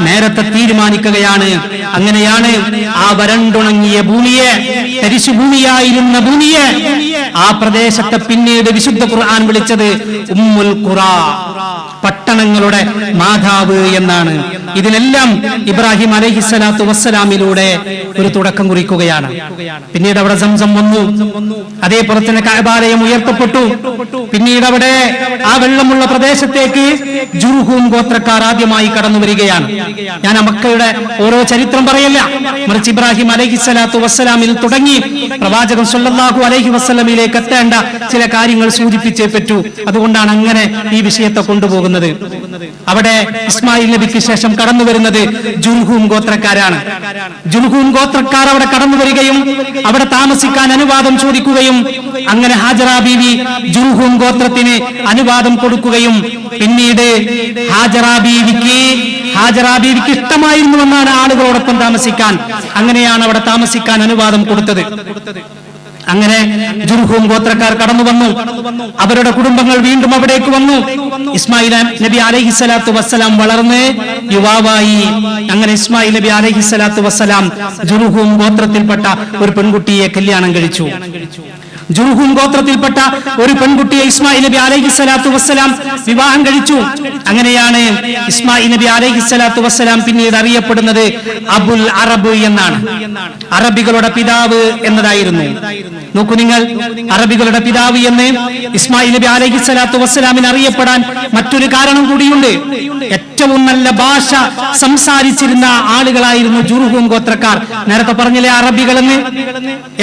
നേരത്തെ തീരുമാനിക്കുകയാണ്. അങ്ങനെയാണ് ആ വരണ്ടുണങ്ങിയ ഭൂമിയെ, തരിശുഭൂമിയായിരുന്ന ഭൂമിയെ, ആ പ്രദേശത്തെ പിന്നീട് വിശുദ്ധ ഖുർആൻ വിളിച്ചത് ഉമ്മുൽ ഖുറാ, പട്ടണങ്ങളുടെ മാതാവ് എന്നാണ്. ഇതിനെല്ലാം ഇബ്രാഹിം അലൈഹിസ്സലാത്തു വസ്സലാമിലൂടെ ഒരു തുടക്കം കുറിക്കുകയാണ്. പിന്നീട് അവിടെ സംസം വന്നു, അതേപോലെ തന്നെ കഅബാലയം ഉയർത്തപ്പെട്ടു. പിന്നീട് അവിടെ ആ വെള്ളമുള്ള പ്രദേശത്തേക്ക് ജുർഹൂം ഗോത്രക്കാർ ആദ്യമായി കടന്നു വരികയാണ്. ഞാൻ മക്കയുടെ ഓരോ ചരിത്രം പറയല്ല, മറിച്ച് ഇബ്രാഹിം അലൈഹിസ്സലാത്തു വസ്സലാമിൽ തുടങ്ങി പ്രവാചകൻ സല്ലല്ലാഹു അലൈഹി വസല്ലമിലേക്ക് എത്തേണ്ട ചില കാര്യങ്ങൾ സൂചിപ്പിച്ചേ പറ്റൂ. അതുകൊണ്ടാണ് അങ്ങനെ ഈ വിഷയത്തെ കൊണ്ടുപോകുന്നത്. അവിടെ ഇസ്മായിൽ നബിക്ക് ശേഷം കടന്നു വരുന്നത് ജുർഹൂം ഗോത്രക്കാരാണ്. ജുർഹൂം ഗോത്രക്കാർ അവിടെ കടന്നു വരികയും അവിടെ താമസിക്കാൻ അനുവാദം ചോദിക്കുകയും അങ്ങനെ ഹാജറ ബീവി ജുർഹൂം ഗോത്രത്തിന് അനുവാദം കൊടുക്കുകയും പിന്നീട് ഹാജറ ബീവിക്ക് ഇഷ്ടമായിരുന്നുവെന്നാണ് ആളുകളോടൊപ്പം താമസിക്കാൻ. അങ്ങനെയാണ് അവിടെ താമസിക്കാൻ അനുവാദം കൊടുത്തത്. അങ്ങനെ ജുർഹൂം ഗോത്രക്കാർ കടന്നു വന്നു, അവരുടെ കുടുംബങ്ങൾ വീണ്ടും അവിടേക്ക് വന്നു. ഇസ്മായിൽ നബി അലൈഹിസ്സലാത്തു വസ്സലാം വളർന്ന് യുവാവായി. അങ്ങനെ ഇസ്മായിൽ നബി അലൈഹിസ്സലാത്തു വസ്സലാം ജുർഹൂം ഗോത്രത്തിൽപ്പെട്ട ഒരു പെൺകുട്ടിയെ കല്യാണം കഴിച്ചു. ജുർഹൂം ഗോത്രത്തിൽപ്പെട്ട ഒരു പെൺകുട്ടിയെ ഇസ്മായിൽ നബി അലൈഹിസ്സലാത്തു വസ്സലാം വിവാഹം കഴിച്ചു. അങ്ങനെയാണ് ഇസ്മായിൽ നബി അലൈഹിസ്സലാത്തു വസ്സലാം പിന്നീട് അറിയപ്പെടുന്നത് അബുൽ അറബ് എന്നാണ്. അറബികളുടെ പിതാവ് എന്നതായിരുന്നു. നോക്കൂ നിങ്ങൾ, അറബികളുടെ പിതാവ് എന്ന് ഇസ്മായിൽ നബി അലൈഹിസ്സലാത്തു വസ്സലാമിന് അറിയപ്പെടാൻ മറ്റൊരു കാരണം കൂടിയുണ്ട്. ഏറ്റവും നല്ല ഭാഷ സംസാരിച്ചിരുന്ന ആളുകളായിരുന്നു ജുർഹൂം ഗോത്രക്കാർ. നേരത്തെ പറഞ്ഞില്ലേ അറബികൾ എന്ന്.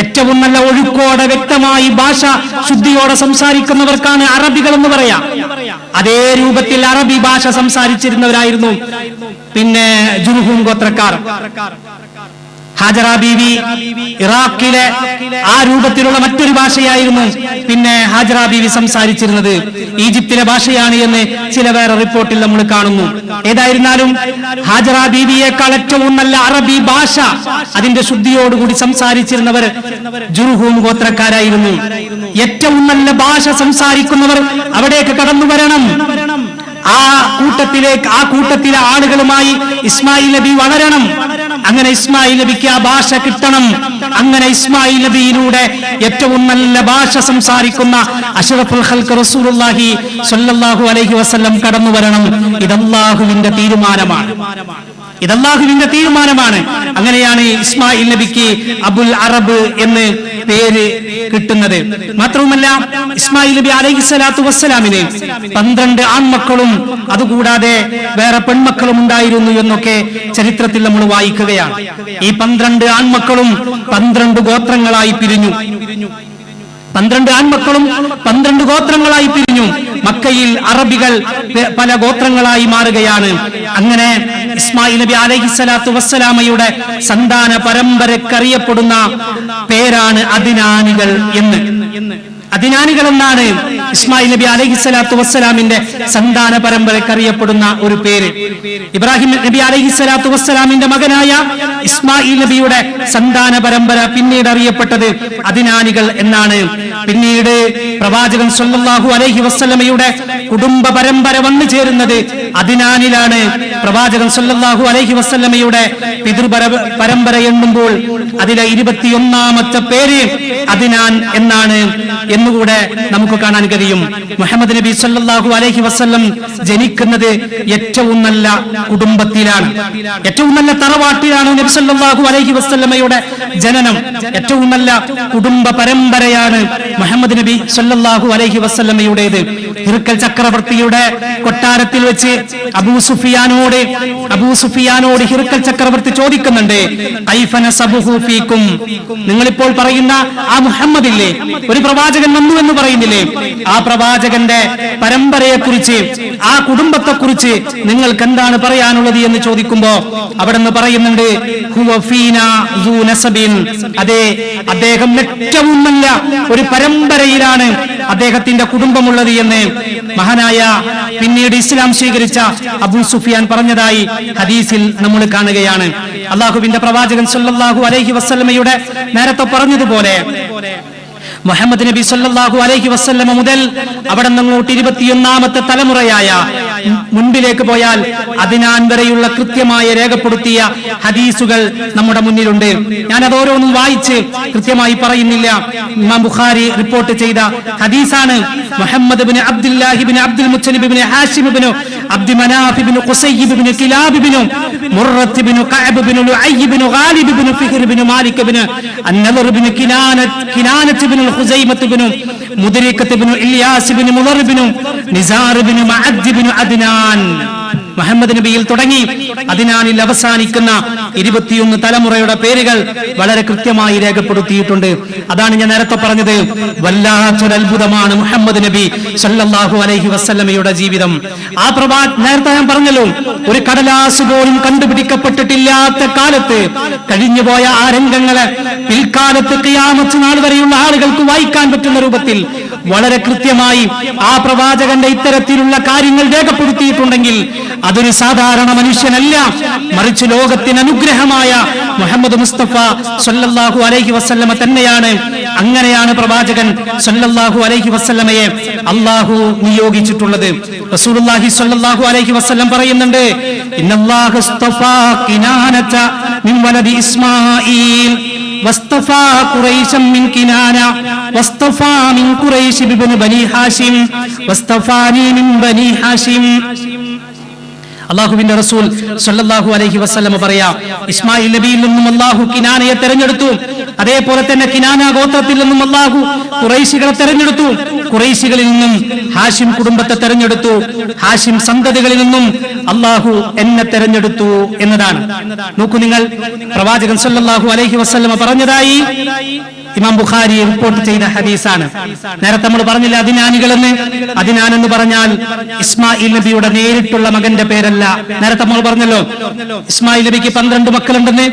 ഏറ്റവും നല്ല ഒഴുക്കോടെ വ്യക്തമായി ഭാഷ ശുദ്ധിയോടെ സംസാരിക്കുന്നവർക്കാണ് അറബികൾ എന്ന് പറയാം. അതേ രൂപത്തിൽ അറബി ഭാഷ സംസാരിച്ചിരുന്നവരായിരുന്നു പിന്നെ ജുർഹൂം ഗോത്രക്കാർ. ഹാജറ ബീവി ഇറാഖിലെ ആ രൂപത്തിലുള്ള മറ്റൊരു ഭാഷയായിരുന്നു പിന്നെ ഹാജറ ബീവി സംസാരിച്ചിരുന്നത്. ഈജിപ്തിലെ ഭാഷയാണ് എന്ന് ചില വേറെ റിപ്പോർട്ടിൽ നമ്മൾ കാണുന്നു. ഏതായിരുന്നാലും ഹാജറ ബീവിയേക്കാൾ ഏറ്റവും നല്ല അറബി ഭാഷ അതിന്റെ ശുദ്ധിയോടുകൂടി സംസാരിച്ചിരുന്നവർ ജുർഹൂം ഗോത്രക്കാരായിരുന്നു. ഏറ്റവും നല്ല ഭാഷ സംസാരിക്കുന്നവർ അവിടേക്ക് കടന്നു വരണം. ആ കൂട്ടത്തിലെ ആളുകളുമായി ഇസ്മായിൽ നബി വളരണം. അങ്ങനെ ഇസ്മായിൽ നബിക്ക് ആ ഭാഷ കിട്ടണം. അങ്ങനെ ഇസ്മായിൽ നബിയിലൂടെ ഏറ്റവും നല്ല ഭാഷ സംസാരിക്കുന്ന അഷ്റഫുൽ ഖൽഖ് റസൂലുള്ളാഹി സ്വല്ലല്ലാഹു അലൈഹി വസല്ലം കടന്നു വരണം. ഇതല്ലാഹുവിന്റെ തീരുമാനമാണ്. അങ്ങനെയാണ് ഇസ്മായിൽ നബിക്ക് അബുൽ അറബ് എന്ന് പേര് കിട്ടുന്നത്. മാത്രവുമല്ല ഇസ്മായിൽ നബി അലൈഹിസ്സലാത്തു വസ്സലാമിന് 12 ആൺമക്കളും അതുകൂടാതെ വേറെ പെൺമക്കളും ഉണ്ടായിരുന്നു എന്നൊക്കെ ചരിത്രത്തിൽ നമ്മൾ വായിക്കുകയാണ്. ഈ 12 ആൺമക്കളും 12 ഗോത്രങ്ങളായി പിരിഞ്ഞു. 12 ആൺമക്കളും 12 ഗോത്രങ്ങളായി പിരിഞ്ഞു. മക്കയിൽ അറബികൾ പല ഗോത്രങ്ങളായി മാറുകയാണ്. അങ്ങനെ ഇസ്മായിൽ നബി അലൈഹിസ്സലാത്തു വസ്സലാമയുടെ സന്താന പരമ്പരക്കറിയപ്പെടുന്ന പേരാണ് അദ്നാനികൾ എന്ന്. അദിനാനികൾ എന്നാണ് ഇസ്മായിൽ നബി അലൈഹിസ്സലാത്തു വസ്സലാമിന്റെ സന്താന പരമ്പരയ്ക്ക് അറിയപ്പെടുന്ന ഒരു പേര്. ഇബ്രാഹിം നബി അലൈഹിസ്സലാത്തു വസ്സലാമിന്റെ മകനായ ഇസ്മായിൽ നബിയുടെ സന്താന പരമ്പര പിന്നീട് അറിയപ്പെട്ടത് അദിനാനികൾ എന്നാണ്. പിന്നീട് പ്രവാചകൻ സ്വല്ലല്ലാഹു അലൈഹി വസല്ലമയുടെ കുടുംബ പരമ്പര വന്നു ചേരുന്നത് അദിനാനിലാണ്. പ്രവാചകൻ സ്വല്ലല്ലാഹു അലൈഹി വസല്ലമയുടെ പിതൃപരമ്പര എണ്ണുമ്പോൾ അതിലെ 21ാമത്തെ പേര് അദിനാൻ എന്നാണ് എന്നുകൂടെ നമുക്ക് കാണാൻ കഴിയും. മുഹമ്മദ് നബി സല്ലല്ലാഹു അലൈഹി വസല്ലം ജനിക്കുന്നത് ഏറ്റവും നല്ല കുടുംബത്തിലാണ്, ഏറ്റവും നല്ല തറവാട്ടിലാണ് നബി സല്ലല്ലാഹു അലൈഹി വസല്ലമയുടെ ജനനം. ഏറ്റവും നല്ല കുടുംബ പരമ്പരയാണ് മുഹമ്മദ് നബി സല്ലല്ലാഹു അലൈഹി വസല്ലമയുടേത്. ഹിർക്കൽ ചക്രവർത്തിയുടെ കൊട്ടാരത്തിൽ വെച്ച് അബൂ സുഫിയാനോട് ഹിർക്കൽ ചക്രവർത്തി ചോദിക്കുന്നുണ്ട്, കൈഫ നസബുഹു ഫീകും, നിങ്ങളിപ്പോൾ പറയുന്ന ആ മുഹമ്മദ് ഇല്ലേ, ഒരു പ്രവാചകൻ വന്നു എന്ന് പറയുന്നില്ലേ, ആ പ്രവാചകന്റെ പരമ്പരയെക്കുറിച്ച്, ആ കുടുംബത്തെക്കുറിച്ച് നിങ്ങൾക്ക് എന്താണ് പറയാനുള്ളത് എന്ന് ചോദിക്കുമ്പോ അവിടെ നിന്ന് പറയുന്നുണ്ട്, ഹുവ ഫീനാ ദൂ നസബിൻ, അതെ, അദ്ദേഹം ഏറ്റവും നല്ല ഒരു പരമ്പരയിലാണ് അദ്ദേഹത്തിന്റെ കുടുംബമുള്ളത് എന്ന് മഹാനായ പിന്നീട് ഇസ്ലാം സ്വീകരിച്ച അബൂ സുഫിയാൻ പറഞ്ഞതായി ഹദീസിൽ നമ്മൾ കാണുകയാണ്. അള്ളാഹുവിന്റെ പ്രവാചകൻ സല്ലല്ലാഹു അലൈഹി വസല്ലമയുടെ നേരത്തെ പറഞ്ഞതുപോലെ മുഹമ്മദ് നബി സല്ലല്ലാഹു അലൈഹി വസല്ലമ മുതൽ അവിടെ നിന്നങ്ങോട്ട് 21ാമത്തെ തലമുറയായ മുൻപിലേക്ക് പോയാൽ അദിനാൻ വരെയുള്ള കൃത്യമായി രേഖപ്പെടുത്തിയ ഹദീസുകൾ നമ്മുടെ മുന്നിലുണ്ട്. ഞാൻ അത് ഓരോന്നും വായിച്ച് കൃത്യമായി പറയുന്നില്ല. ഇമാം ബുഖാരി റിപ്പോർട്ട് ചെയ്ത ഹദീസാണ്. മുഹമ്മദ് ഇബ്നു അബ്ദുല്ലാഹി ഇബ്നു അബ്ദുൽ മുത്തലിബ് ഇബ്നു ഹാഷിം ഇബ്നു അബ്ദു മനാഫ് ഇബ്നു ഖുസൈ ഇബ്നു കിലാബ് ഇബ്നു മുർറത്ത് ഇബ്നു കഅബ് ഇബ്നു ലുഅയ് ഇബ്നു ഗാലിബ് ഇബ്നു ഫിഹ്ർ ഇബ്നു മാലിക് ഇബ്നു അന്നദർ ഇബ്നു കിനാനത്ത് ഇബ്നു ഖുസൈമത്ത് ഇബ്നു മുദ്രികത്ത് ഇബ്നു ഇല്യാസ് ഇബ്നു മുദർ ഇബ്നു നിസാർ ഇബ്നു മഅദ് ഇബ്നു അദ്നാൻ. മുഹമ്മദ് നബിയിൽ തുടങ്ങി അദ്നാനിൽ അവസാനിക്കുന്ന 21 തലമുറയുടെ പേരുകൾ വളരെ കൃത്യമായി രേഖപ്പെടുത്തിയിട്ടുണ്ട്. അതാണ് ഞാൻ നേരത്തെ പറഞ്ഞത്, വല്ലാത്തൊരു അത്ഭുതമാണ് മുഹമ്മദ് നബി സല്ലല്ലാഹു അലൈഹി വസല്ലമയുടെ ജീവിതം. ആ നേരത്തെ ഞാൻ പറഞ്ഞല്ലോ, ഒരു കടലാസ് പോലും കണ്ടുപിടിക്കപ്പെട്ടിട്ടില്ലാത്ത കാലത്ത് കഴിഞ്ഞുപോയ ആ രംഗങ്ങളെ പിൽക്കാലത്ത് ഖിയാമത്ത് നാൾ വരെയുള്ള ആളുകൾക്ക് വായിക്കാൻ പറ്റുന്ന രൂപത്തിൽ വളരെ കൃത്യമായി ആ പ്രവാചകന്റെ ഇത്തരത്തിലുള്ള കാര്യങ്ങൾ രേഖപ്പെടുത്തിയിട്ടുണ്ടെങ്കിൽ അതൊരു സാധാരണ മനുഷ്യനല്ല, മറിച്ച് ലോകത്തിന് അനുഗ്രഹമായ മുഹമ്മദ് മുസ്തഫ സല്ലല്ലാഹു അലൈഹി വസല്ലമ തന്നെയാണ്. അങ്ങനെയാണ് പ്രവാചകൻ സല്ലല്ലാഹു അലൈഹി വസല്ലമയെ അല്ലാഹു നിയോഗിച്ചിട്ടുള്ളത്. റസൂലുള്ളാഹി സല്ലല്ലാഹു അലൈഹി വസല്ലം പറയുന്നുണ്ട്, ഇന്നല്ലാഹു ഇസ്തഫാ കിനാനത മിൻ വലദി ഇസ്മാഈൽ വസ്തഫാ ഖുറൈശൻ മിൻ കിനാന വസ്തഫാ മിൻ ഖുറൈശ് ബിബ്നി ബനി ഹാഷിം വസ്തഫാനി മിൻ ബനി ഹാഷിം. അള്ളാഹുവിന്റെ റസൂൽ സല്ലല്ലാഹു അലൈഹി വസല്ലം പറയാ, ഇസ്മായിൽ നബിയിൽ നിന്നും അള്ളാഹു കിനാനയെ തെരഞ്ഞെടുത്തു. അതേപോലെ തന്നെ കിനാന ഗോത്രത്തിൽ നിന്നും അള്ളാഹു ഖുറൈശികളെ തെരഞ്ഞെടുത്തു. ഖുറൈശികളിൽ നിന്നും ഹാഷിം കുടുംബത്തെ തെരഞ്ഞെടുത്തു. ഹാഷിം സന്തതികളിൽ നിന്നും അള്ളാഹു എന്നെ തെരഞ്ഞെടുത്തു എന്നതാണ്. നോക്കൂ നിങ്ങൾ, പ്രവാചകൻ സല്ലല്ലാഹു അലൈഹി വസല്ലം പറഞ്ഞതായി ഇമാം ബുഖാരി റിപ്പോർട്ട് ചെയ്ത ഹദീസാണ്. നേരത്തെ നമ്മൾ പറഞ്ഞില്ല അദിനാനികൾ എന്ന്. അദിനാൻ എന്ന് പറഞ്ഞാൽ ഇസ്മായിൽ നബിയുടെ നേരിട്ടുള്ള മകന്റെ പേരല്ല. നേരത്തെ നമ്മൾ പറഞ്ഞല്ലോ ഇസ്മായിൽ നബിക്ക് 12 മക്കളുണ്ടെന്ന്.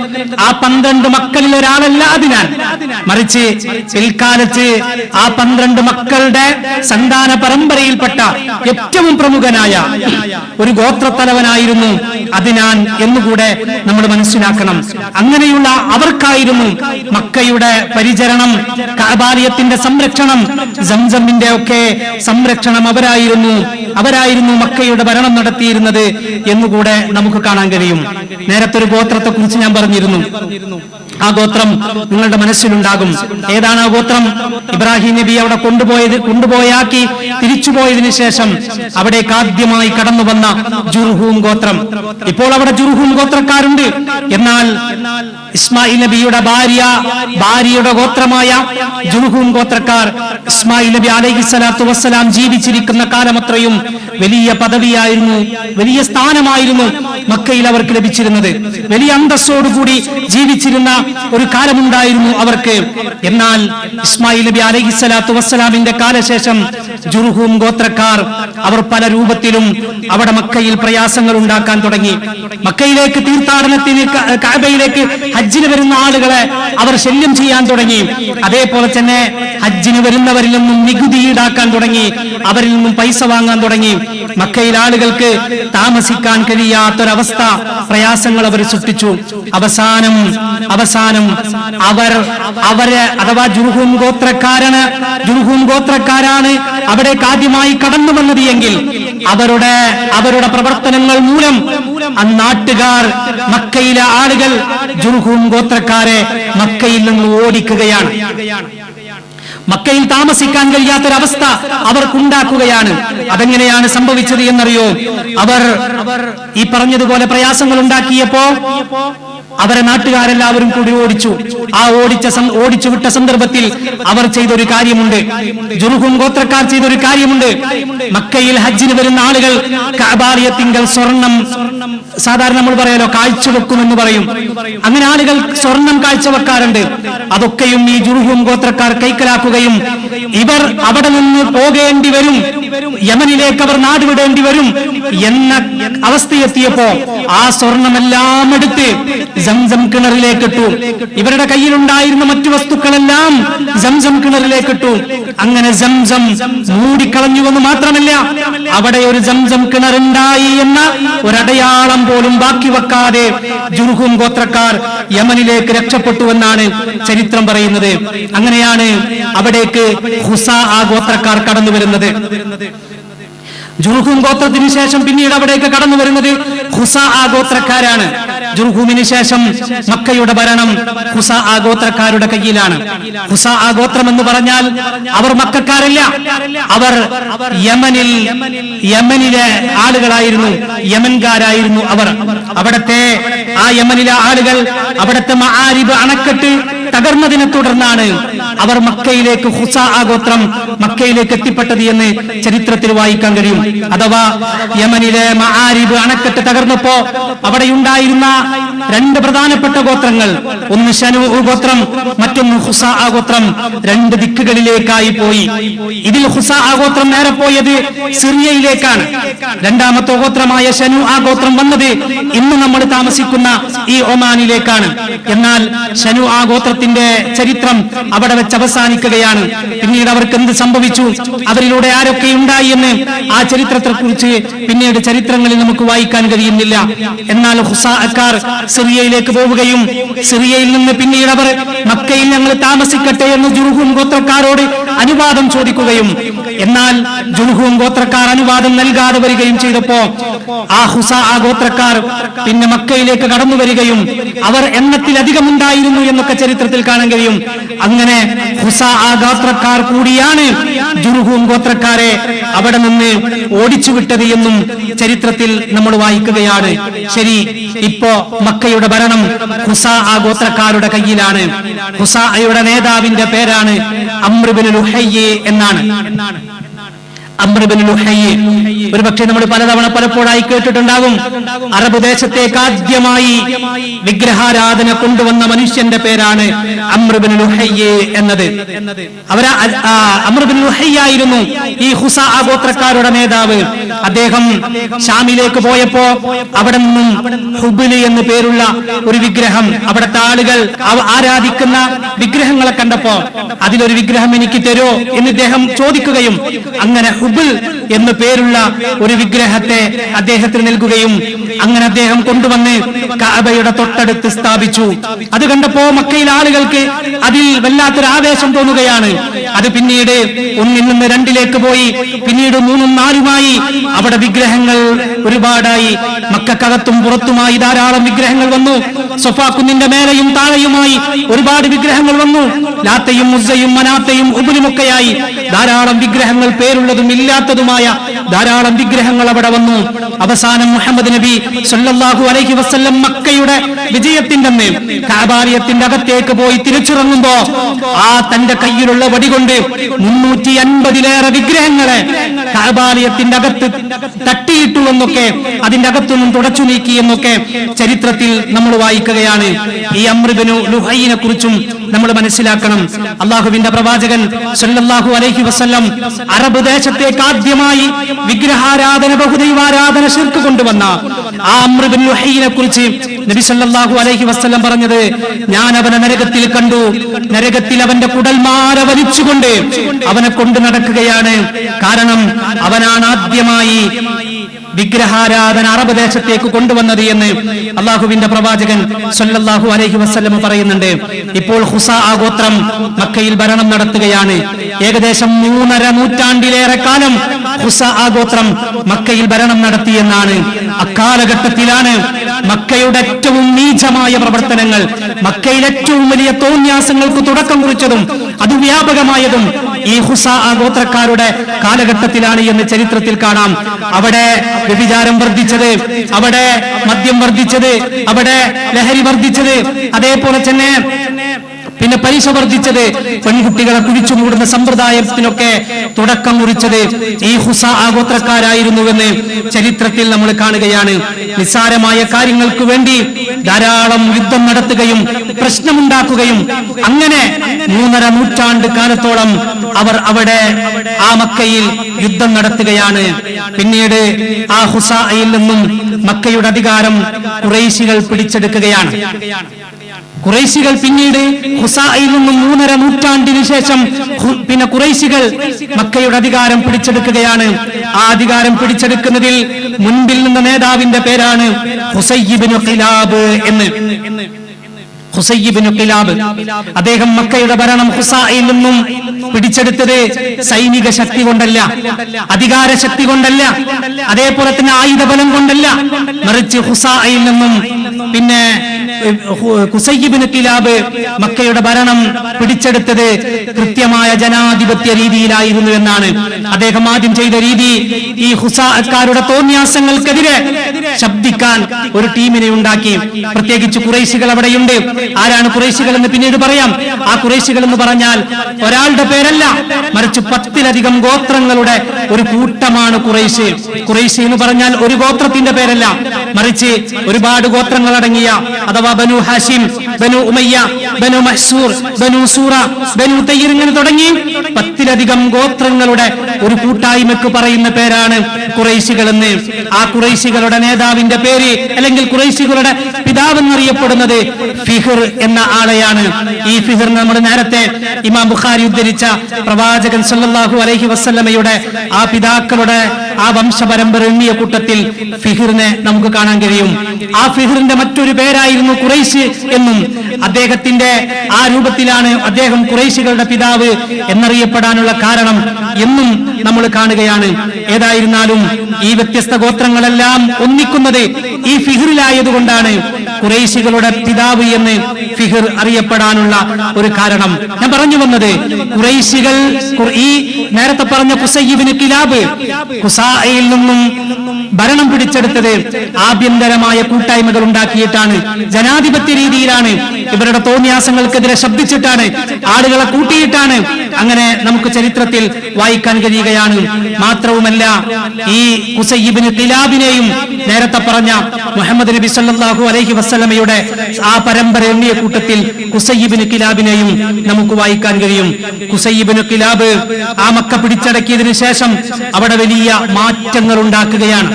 ആ 12 മക്കളിൽ ഒരാളല്ല അദിനാൻ, മറിച്ച് പിൽക്കാലത്ത് ആ 12 മക്കളുടെ സന്താന പരമ്പരയിൽപ്പെട്ട ഏറ്റവും പ്രമുഖനായ ഒരു ഗോത്രത്തലവനായിരുന്നു അദിനാൻ എന്നുകൂടെ നമ്മൾ മനസ്സിലാക്കണം. അങ്ങനെയുള്ള അവർക്കായിരുന്നു മക്കയുടെ പരിചരണം, കഅബാലയത്തിന്റെ സംരക്ഷണം, സംസമിന്റെ ഒക്കെ സംരക്ഷണം അവരായിരുന്നു മക്കയുടെ ഭരണം നടത്തിയിരുന്നത് എന്നുകൂടെ നമുക്ക് കാണാൻ കഴിയും. നേരത്തെ ഒരു ഗോത്രത്തെ കുറിച്ച് ഞാൻ പറഞ്ഞിരുന്നു. ആ ഗോത്രം നിങ്ങളുടെ മനസ്സിലുണ്ടാകും. ഏതാണ് ആ ഗോത്രം? ഇബ്രാഹിം നബി അവിടെ കൊണ്ടുപോയാക്കി തിരിച്ചുപോയതിനു ശേഷം അവിടേക്ക് ആദ്യമായി കടന്നു വന്ന ജുർഹൂം ഗോത്രം. ഇപ്പോൾ അവിടെ ജുർഹൂം ഗോത്രക്കാരുണ്ട്. എന്നാൽ ഇസ്മായിൽ നബിയുടെ ഭാര്യയുടെ ഗോത്രമായ ജുർഹൂം ഗോത്രക്കാർ ഇസ്മായിൽ നബി അലൈഹിസ്സലാത്തു വസ്സലാം ജീവിച്ചിരിക്കുന്ന കാലമത്രയും വലിയ പദവിയായിരുന്നു, വലിയ സ്ഥാനമായിരുന്നു മക്കയിൽ അവർക്ക് ലഭിച്ചിരുന്നത്. വലിയ അന്തസ്സോടുകൂടി ജീവിച്ചിരുന്ന ഒരു കാലമുണ്ടായിരുന്നു അവർക്ക്. എന്നാൽ ഇസ്മായിൽ നബി അലൈഹിസ്സലാത്തു വസ്സലാമിന്റെ കാലശേഷം ജുർഹും ഗോത്രക്കാർ അവർ പല രൂപത്തിലും അവിടെ മക്കയിൽ പ്രയാസങ്ങൾ ഉണ്ടാക്കാൻ തുടങ്ങി. മക്കയിലേക്ക് തീർത്ഥാടനത്തിന് കഅബയിലേക്ക് ഹജ്ജിന് വരുന്ന ആളുകളെ അവർ ശല്യം ചെയ്യാൻ തുടങ്ങി. അതേപോലെ തന്നെ ഹജ്ജിന് വരുന്നവരിൽ നിന്നും നികുതി ഈടാക്കാൻ തുടങ്ങി, അവരിൽ നിന്നും പൈസ വാങ്ങാൻ തുടങ്ങി. മക്കയിൽ ആളുകൾക്ക് താമസിക്കാൻ കഴിയാത്തൊരവസ്ഥ, പ്രയാസങ്ങൾ അവർ സൃഷ്ടിച്ചു. അവസാനം അവരെ അഥവാ ജുർഹും ഗോത്രക്കാരാണ് അവിടേക്ക് ആദ്യമായി കടന്നു വന്നത് എങ്കിൽ അവരുടെ പ്രവർത്തനങ്ങൾ മൂലം നാട്ടുകാർ, മക്കയിലെ ആളുകൾ ജുർഹും ഗോത്രക്കാരെ മക്കയിൽ നിന്ന് ഓടിക്കുകയാണ്. മക്കയിൽ താമസിക്കാൻ കഴിയാത്തൊരവസ്ഥ അവർക്കുണ്ടാക്കുകയാണ്. അതെങ്ങനെയാണ് സംഭവിച്ചത് എന്നറിയോ? അവർ ഈ പറഞ്ഞതുപോലെ പ്രയാസങ്ങൾ ഉണ്ടാക്കിയപ്പോ അവരെ നാട്ടുകാരെല്ലാവരും കൂടി ഓടിച്ചു. ആ ഓടിച്ചു വിട്ട സന്ദർഭത്തിൽ അവർ ചെയ്തൊരു കാര്യമുണ്ട്, ജുർഹും ഗോത്രക്കാർ ചെയ്തൊരു കാര്യമുണ്ട്. മക്കയിൽ ഹജ്ജിന് വരുന്ന ആളുകൾ കഅബാലയത്തിങ്കൽ സ്വർണം, സാധാരണ നമ്മൾ പറയാലോ കാഴ്ചവെക്കുമെന്ന് പറയും, അങ്ങനെ ആളുകൾ സ്വർണം കാഴ്ചവെക്കാറുണ്ട്. അതൊക്കെയും ഈ ജുർഹും ഗോത്രക്കാർ കൈക്കലാക്കുകയും ഇവർ അവിടെ നിന്ന് പോകേണ്ടി വരും, യമനിലേക്ക് അവർ നാടുവിടേണ്ടി വരും എന്ന അവസ്ഥയെത്തിയപ്പോ ആ സ്വർണമെല്ലാം എടുത്ത് സംസം കിണറിലേക്കിട്ടു. ഇവരുടെ കയ്യിലുണ്ടായിരുന്ന മറ്റു വസ്തുക്കളെല്ലാം സംസം കിണറിലേക്കിട്ടു. അങ്ങനെ സംസം മൂടിക്കളഞ്ഞുവെന്ന് മാത്രമല്ല, അവിടെ ഒരു സംസം കിണറുണ്ടായി എന്ന ഒരടയാളം പോലും ബാക്കി വെക്കാതെ ജുർഹും ഗോത്രക്കാർ യമനിലേക്ക് രക്ഷപ്പെട്ടുവെന്നാണ് ചരിത്രം പറയുന്നത്. അങ്ങനെയാണ് അവിടേക്ക് ഖുസാ ഗോത്രക്കാർ കടന്നു വരുന്നത്. ജുർഹും ഗോത്രത്തിന് ശേഷം പിന്നീട് അവിടേക്ക് കടന്നു വരുന്നത് ഖുസാ ഗോത്രക്കാരാണ്. ജുർഹുമിന് ശേഷം മക്കയുടെ ഭരണം ഖുസാ ഗോത്രക്കാരുടെ കയ്യിലാണ്. ഖുസാ ഗോത്രം എന്ന് പറഞ്ഞാൽ അവർ മക്കക്കാരല്ല, അവർ യമനിലെ ആളുകളായിരുന്നു, യമൻകാരായിരുന്നു അവർ. അവിടത്തെ ആ യമനിലെ ആളുകൾ അവിടത്തെ മആരിബ് അണക്കെട്ട് തകർന്നതിനെ തുടർന്നാണ് അവർ മക്കയിലേക്ക് ഖുസാ ഗോത്രം മക്കയിലേക്ക് എത്തിപ്പെട്ടത് എന്ന് ചരിത്രത്തിൽ വായിക്കാൻ കഴിയും. അഥവാ യമനിലെ മആരിബ് അണക്കെട്ട് തകർന്നപ്പോ അവിടെയുണ്ടായിരുന്ന രണ്ട് പ്രധാനപ്പെട്ട ഗോത്രങ്ങൾ, ഒന്ന് ശനൂ ഗോത്രം, മറ്റൊന്ന് ഖുസാ ഗോത്രം, രണ്ട് ദിക്കുകളിലേക്കായി പോയി. ഇതിൽ ഖുസാ ഗോത്രം നേരെ പോയത് സിറിയയിലേക്കാണ്. രണ്ടാമത്തെ ഗോത്രമായ ശനൂ ഗോത്രം വന്നത് ഇന്ന് നമ്മൾ താമസിക്കുന്ന ഈ ഒമാനിലേക്കാണ്. എന്നാൽ ശനൂ ഗോത്രത്തിന്റെ ചരിത്രം അവിടെ വെച്ച് അവസാനിക്കുകയാണ്. പിന്നീട് അവർക്ക് എന്ത് സംഭവിച്ചു, അവരിലൂടെ ആരൊക്കെ ഉണ്ടായി എന്ന് ആ ചരിത്രത്തെ കുറിച്ച് പിന്നീട് ചരിത്രങ്ങളിൽ നമുക്ക് വായിക്കാൻ കഴിയുന്നില്ല. എന്നാൽ ഖുസാഅക്കാർ സിറിയയിലേക്ക് പോവുകയും സിറിയയിൽ നിന്ന് പിന്നീട് അവർ മക്കയിൽ ഞങ്ങൾ താമസിക്കട്ടെ എന്ന് ജുർഹും ഗോത്രക്കാരോട് അനുവാദം ചോദിക്കുകയും, എന്നാൽ ജുർഹും ഗോത്രക്കാർ അനുവാദം നൽകാതെ വരികയും ചെയ്തപ്പോ ആ ഖുസാ ഗോത്രക്കാർ പിന്നെ മക്കയിലേക്ക് കടന്നു വരികയും അവർ എണ്ണത്തിലധികം ഉണ്ടായിരുന്നു എന്നൊക്കെ ചരിത്രത്തിൽ കാണാൻ കഴിയും. അങ്ങനെ ഖുസാ ഗോത്രക്കാർ കൂടിയാണ് ജുർഹും ഗോത്രക്കാരെ അവിടെ നിന്ന് ഓടിച്ചുവിട്ടത് എന്നും ചരിത്രത്തിൽ നമ്മൾ വായിക്കുകയാണ്. ശരി, ഇപ്പോ മക്കയുടെ ഭരണം ഖുസാ ഗോത്രക്കാരുടെ കയ്യിലാണ്. ഖുസായുടെ നേതാവിന്റെ പേരാണ് അംർ ഇബ്നു ലുഹയ്യ് എന്നാണ്. അംർ ഇബ്നു ലുഹയ്യ് ഒരുപക്ഷെ നമ്മൾ പലപ്പോഴായി കേട്ടിട്ടുണ്ടാകും. അറബ് ദേശത്തേക്ക് ആദ്യമായി വിഗ്രഹാരാധന കൊണ്ടുവന്ന മനുഷ്യന്റെ പേരാണ് അംർ ഇബ്നു ലുഹയ്യ് എന്നത്. അംർ ഇബ്നു ലുഹയ്യ് ആയിരുന്നു ഈ ഖുസാ ഗോത്രക്കാരുടെ നേതാവ്. അദ്ദേഹം ഷാമിലേക്ക് പോയപ്പോ അവിടെ നിന്നും ഹുബിലി എന്ന് പേരുള്ള ഒരു വിഗ്രഹം, അവിടുത്തെ ആളുകൾ ആരാധിക്കുന്ന വിഗ്രഹങ്ങളെ കണ്ടപ്പോ അതിലൊരു വിഗ്രഹം എനിക്ക് തരോ എന്ന് ഇദ്ദേഹം ചോദിക്കുകയും അങ്ങനെ ഹുബിൽ എന്ന് പേരുള്ള ഒരു വിഗ്രഹത്തെ അദ്ദേഹത്തിന് നൽകുകയും അങ്ങനെ അദ്ദേഹം കൊണ്ടുവന്ന് കഅബയുടെ തൊട്ടടുത്ത് സ്ഥാപിച്ചു. അത് കണ്ടപ്പോ മക്കയിലെ ആളുകൾക്ക് അതിൽ വല്ലാത്തൊരു ആവേശം തോന്നുകയാണ്. അത് പിന്നീട് 1 നിന്ന് 2 പോയി, പിന്നീട് 3 4 അവിടെ വിഗ്രഹങ്ങൾ ഒരുപാടായി. മക്കക്കകത്തും പുറത്തുമായി ധാരാളം വിഗ്രഹങ്ങൾ വന്നു. സൊഫാ കുന്നിന്റെ മേലെയും താഴെയുമായി ഒരുപാട് വിഗ്രഹങ്ങൾ വന്നു. ലാത്തയും മുസ്സയും മനാത്തയും ഉബുലുമൊക്കെയായി ധാരാളം വിഗ്രഹങ്ങൾ, പേരുള്ളതും ഇല്ലാത്തതുമായ ധാരാളം വിഗ്രഹങ്ങൾ അവിടെ വന്നു. അവസാനം മുഹമ്മദ് നബി സല്ലല്ലാഹു അലൈഹി വസല്ലം മക്കയുടെ വിജയത്തിന്റെ അന്ന് കഅബാലയത്തിന്റെ അകത്തേക്ക് പോയി തിരിച്ചിറങ്ങുമ്പോ ആ തന്റെ കയ്യിലുള്ള വടി കൊണ്ട് 350-ലേറെ വിഗ്രഹങ്ങളെ കഅബാലയത്തിന്റെ അകത്ത് തട്ടിയിട്ടു എന്നൊക്കെ, അതിന്റെ അകത്തുനിന്നും തുടച്ചു നീക്കി എന്നൊക്കെ ചരിത്രത്തിൽ നമ്മൾ വായിക്കുകയാണ്. ഈ അംർ ഇബ്നു ലുഹയ്യിനെ കുറിച്ചും നമ്മൾ മനസ്സിലാക്കണം. അള്ളാഹുവിന്റെ പ്രവാചകൻ സല്ലല്ലാഹു അലൈഹി വസല്ലം അറബ് ദേശത്തേക്ക് ആദ്യമായി വിഗ്രഹാരാധന, ബഹുദൈവാരാധന, ശിർക്ക് കൊണ്ടുവന്ന ആ അംർ ബിൻ ലുഹൈനെ കുറിച്ച് നബി സല്ലല്ലാഹു അലൈഹി വസല്ലം പറഞ്ഞത്, ഞാൻ അവനെ നരകത്തിൽ കണ്ടു, നരകത്തിൽ അവന്റെ കുടൽമാല വലിച്ചുകൊണ്ട് അവനെ കൊണ്ട് നടക്കുകയാണ്. കാരണം അവനാണ് ആദ്യമായി വിഗ്രഹാരാധന അറബ് ദേശത്തേക്ക് കൊണ്ടുവന്നത് എന്ന് അള്ളാഹുവിന്റെ പ്രവാചകൻ സല്ലല്ലാഹു അലൈഹി വസല്ലം പറയുന്നുണ്ട്. ഇപ്പോൾ ഖുസാ ഗോത്രം മക്കയിൽ ഭരണം നടത്തുകയാണ്. ഏകദേശം 3.5 നൂറ്റാണ്ടിലേറെ കാലം ഖുസാ ഗോത്രം മക്കയിൽ ഭരണം നടത്തിയെന്നാണ്. അക്കാലഘട്ടത്തിലാണ് മക്കയുടെ ഏറ്റവും നീചമായ പ്രവർത്തനങ്ങൾ, മക്കയിൽ ഏറ്റവും വലിയ തോന്യാസങ്ങൾക്ക് തുടക്കം കുറിച്ചതും അത് വ്യാപകമായതും ഈ ഖുസാ ഗോത്രക്കാരുടെ കാലഘട്ടത്തിലാണ് എന്ന് ചരിത്രത്തിൽ കാണാം. അവിടെ വ്യഭിചാരം വർദ്ധിച്ചത്, അവിടെ മദ്യം വർദ്ധിച്ചത്, അവിടെ ലഹരി വർദ്ധിച്ചത്, അതേപോലെ തന്നെ പിന്നെ പലിശ വർദ്ധിച്ചത്, പെൺകുട്ടികളെ കുഴിച്ചു മൂടുന്ന സമ്പ്രദായത്തിനൊക്കെ തുടക്കം കുറിച്ചത് ഈ ഖുസാ ഗോത്രക്കാരായിരുന്നുവെന്ന് ചരിത്രത്തിൽ നമ്മൾ കാണുകയാണ്. നിസ്സാരമായ കാര്യങ്ങൾക്ക് വേണ്ടി ധാരാളം യുദ്ധം നടത്തുകയും പ്രശ്നമുണ്ടാക്കുകയും അങ്ങനെ 3.5 നൂറ്റാണ്ട് കാലത്തോളം അവർ അവിടെ ആ മക്കയിൽ യുദ്ധം നടത്തുകയാണ്. പിന്നീട് ആ ഖുസായിൽ നിന്നും മക്കയുടെ അധികാരം ഖുറൈശികൾ പിടിച്ചെടുക്കുകയാണ്. ഖുറൈശികൾ പിന്നീട് ഖുസായിൽ നിന്നും 3.5 നൂറ്റാണ്ടിന് ശേഷം പിന്നെ ഖുറൈശികൾ മക്കയുടെ അധികാരം പിടിച്ചെടുക്കുകയാണ്. ആ അധികാരം പിടിച്ചെടുക്കുന്നതിൽ മുൻപിൽ നിന്ന നേതാവിന്റെ പേരാണ് ഖുസൈ ഇബ്നു ഖിലാബ് എന്ന്. ഖുസൈ ഇബ്നു ഖിലാബ് അദ്ദേഹം മക്കയുടെ ഭരണം ഖുസായിൽ നിന്നും പിടിച്ചെടുത്തത് സൈനിക ശക്തി കൊണ്ടല്ല, അധികാര ശക്തി കൊണ്ടല്ല, അതേപോലെ തന്നെ ആയുധബലം കൊണ്ടല്ല, മറിച്ച് ഖുസായിൽ നിന്നും പിന്നെ ഖുസൈ ഇബ്നു ഖിലാബ് മക്കയുടെ ഭരണം പിടിച്ചെടുത്തത് കൃത്യമായ ജനാധിപത്യ രീതിയിലായിരുന്നു എന്നാണ്. അദ്ദേഹം ആദ്യം ചെയ്ത രീതി ഈ ഖുസാക്കാരുടെ തോന്യാസങ്ങൾക്കെതിരെ ശബ്ദിക്കാൻ ഒരു ടീമിനെ ഉണ്ടാക്കി. പ്രത്യേകിച്ച് ഖുറൈശികൾ അവിടെയുണ്ട്. ആരാണ് ഖുറൈശികൾ എന്ന് പിന്നീട് പറയാം. ആ ഖുറൈശികൾ എന്ന് പറഞ്ഞാൽ ഒരാളുടെ പേരല്ല, മറിച്ച് 10ലധികം ഗോത്രങ്ങളുടെ ഒരു കൂട്ടമാണ് ഖുറൈശ്. ഖുറൈശ് എന്ന് പറഞ്ഞാൽ ഒരു ഗോത്രത്തിന്റെ പേരല്ല, മറിച്ച് ഒരുപാട് ഗോത്രങ്ങൾ അടങ്ങിയ, അഥവാ ബനു ഹാഷിം, ബനു ഉമയ്യ, ബനു മഹ്സൂർ, ബനു സൂറ, ബനു തയ്യിർ ഇങ്ങനെ തുടങ്ങി 10ലധികം ഗോത്രങ്ങളുടെ ഒരു കൂട്ടായ്മക്ക് പറയുന്ന പേരാണ് ഖുറൈശികൾ എന്ന്. ആ ഖുറൈശികളുടെ നേതാവിന്റെ പേര് അല്ലെങ്കിൽ ഖുറൈശികളുടെ പിതാവെന്നറിയപ്പെടുന്നത് ഫിഹ്ർ എന്ന ആളെയാണ്. ഈ ഫിഹ്ർ നമ്മൾ നേരത്തെ ഇമാം ബുഖാരി ഉദ്ധരിച്ച പ്രവാചകൻ സല്ലല്ലാഹു അലൈഹി വസല്ലമയുടെ ആ പിതാക്കളുടെ ആ വംശപരമ്പര എണ്ണിയ കൂട്ടത്തിൽ ഫിഹ്റിനെ നമുക്ക് കാണാൻ കഴിയും. ആ ഫിഹ്റിന്റെ മറ്റൊരു പേരായിരുന്നു ഖുറൈശ് എന്നും. അദ്ദേഹത്തിന്റെ ആ രൂപത്തിലാണ് അദ്ദേഹം ഖുറൈശികളുടെ പിതാവ് എന്നറിയപ്പെടാനുള്ള കാരണം എന്നും നമ്മൾ കാണുകയാണ്. ഏതായിരുന്നാലും ഈ വ്യത്യസ്ത ഗോത്രങ്ങളെല്ലാം ഒന്നിക്കുന്നത് ഈ ഫിഹ്റിലായതുകൊണ്ടാണ് ഖുറൈശികളുടെ പിതാവ് എന്ന് ഫിഹ്ർ അറിയപ്പെടാനുള്ള ഒരു കാരണം. ഞാൻ പറഞ്ഞു വന്നത്, ഖുറൈശികൾ ഈ നേരത്തെ പറഞ്ഞ ഖുസൈ ഇബ്നു ഖിലാബ് ഖുസായിൽ നിന്നും ഭരണം പിടിച്ചെടുത്തത് ആഭ്യന്തരമായ കൂട്ടായ്മകൾ ഉണ്ടാക്കിയിട്ടാണ്, ജനാധിപത്യ രീതിയിലാണ്, ഇവരുടെ തോന്നിയാസങ്ങൾക്കെതിരെ ശബ്ദിച്ചിട്ടാണ്, ആളുകളെ കൂട്ടിയിട്ടാണ്. അങ്ങനെ നമുക്ക് ചരിത്രത്തിൽ വായിക്കാൻ കഴിയുകയാണ്. മാത്രവുമല്ല, ഈ ഖുസൈ ഇബ്നു ഖിലാബിനെയും നേരത്തെ പറഞ്ഞ മുഹമ്മദ് നബി സല്ലല്ലാഹു അലൈഹി വസല്ലമയുടെ ആ പരമ്പര എണ്ണിയ കൂട്ടത്തിൽ ഖുസൈ ഇബ്നു ഖിലാബിനെയും നമുക്ക് വായിക്കാൻ കഴിയും. ഖുസൈ ഇബ്നു ഖിലാബ് ആ മക്ക പിടിച്ചടക്കിയതിനു ശേഷം അവിടെ വലിയ മാറ്റങ്ങൾ ഉണ്ടാക്കുകയാണ്.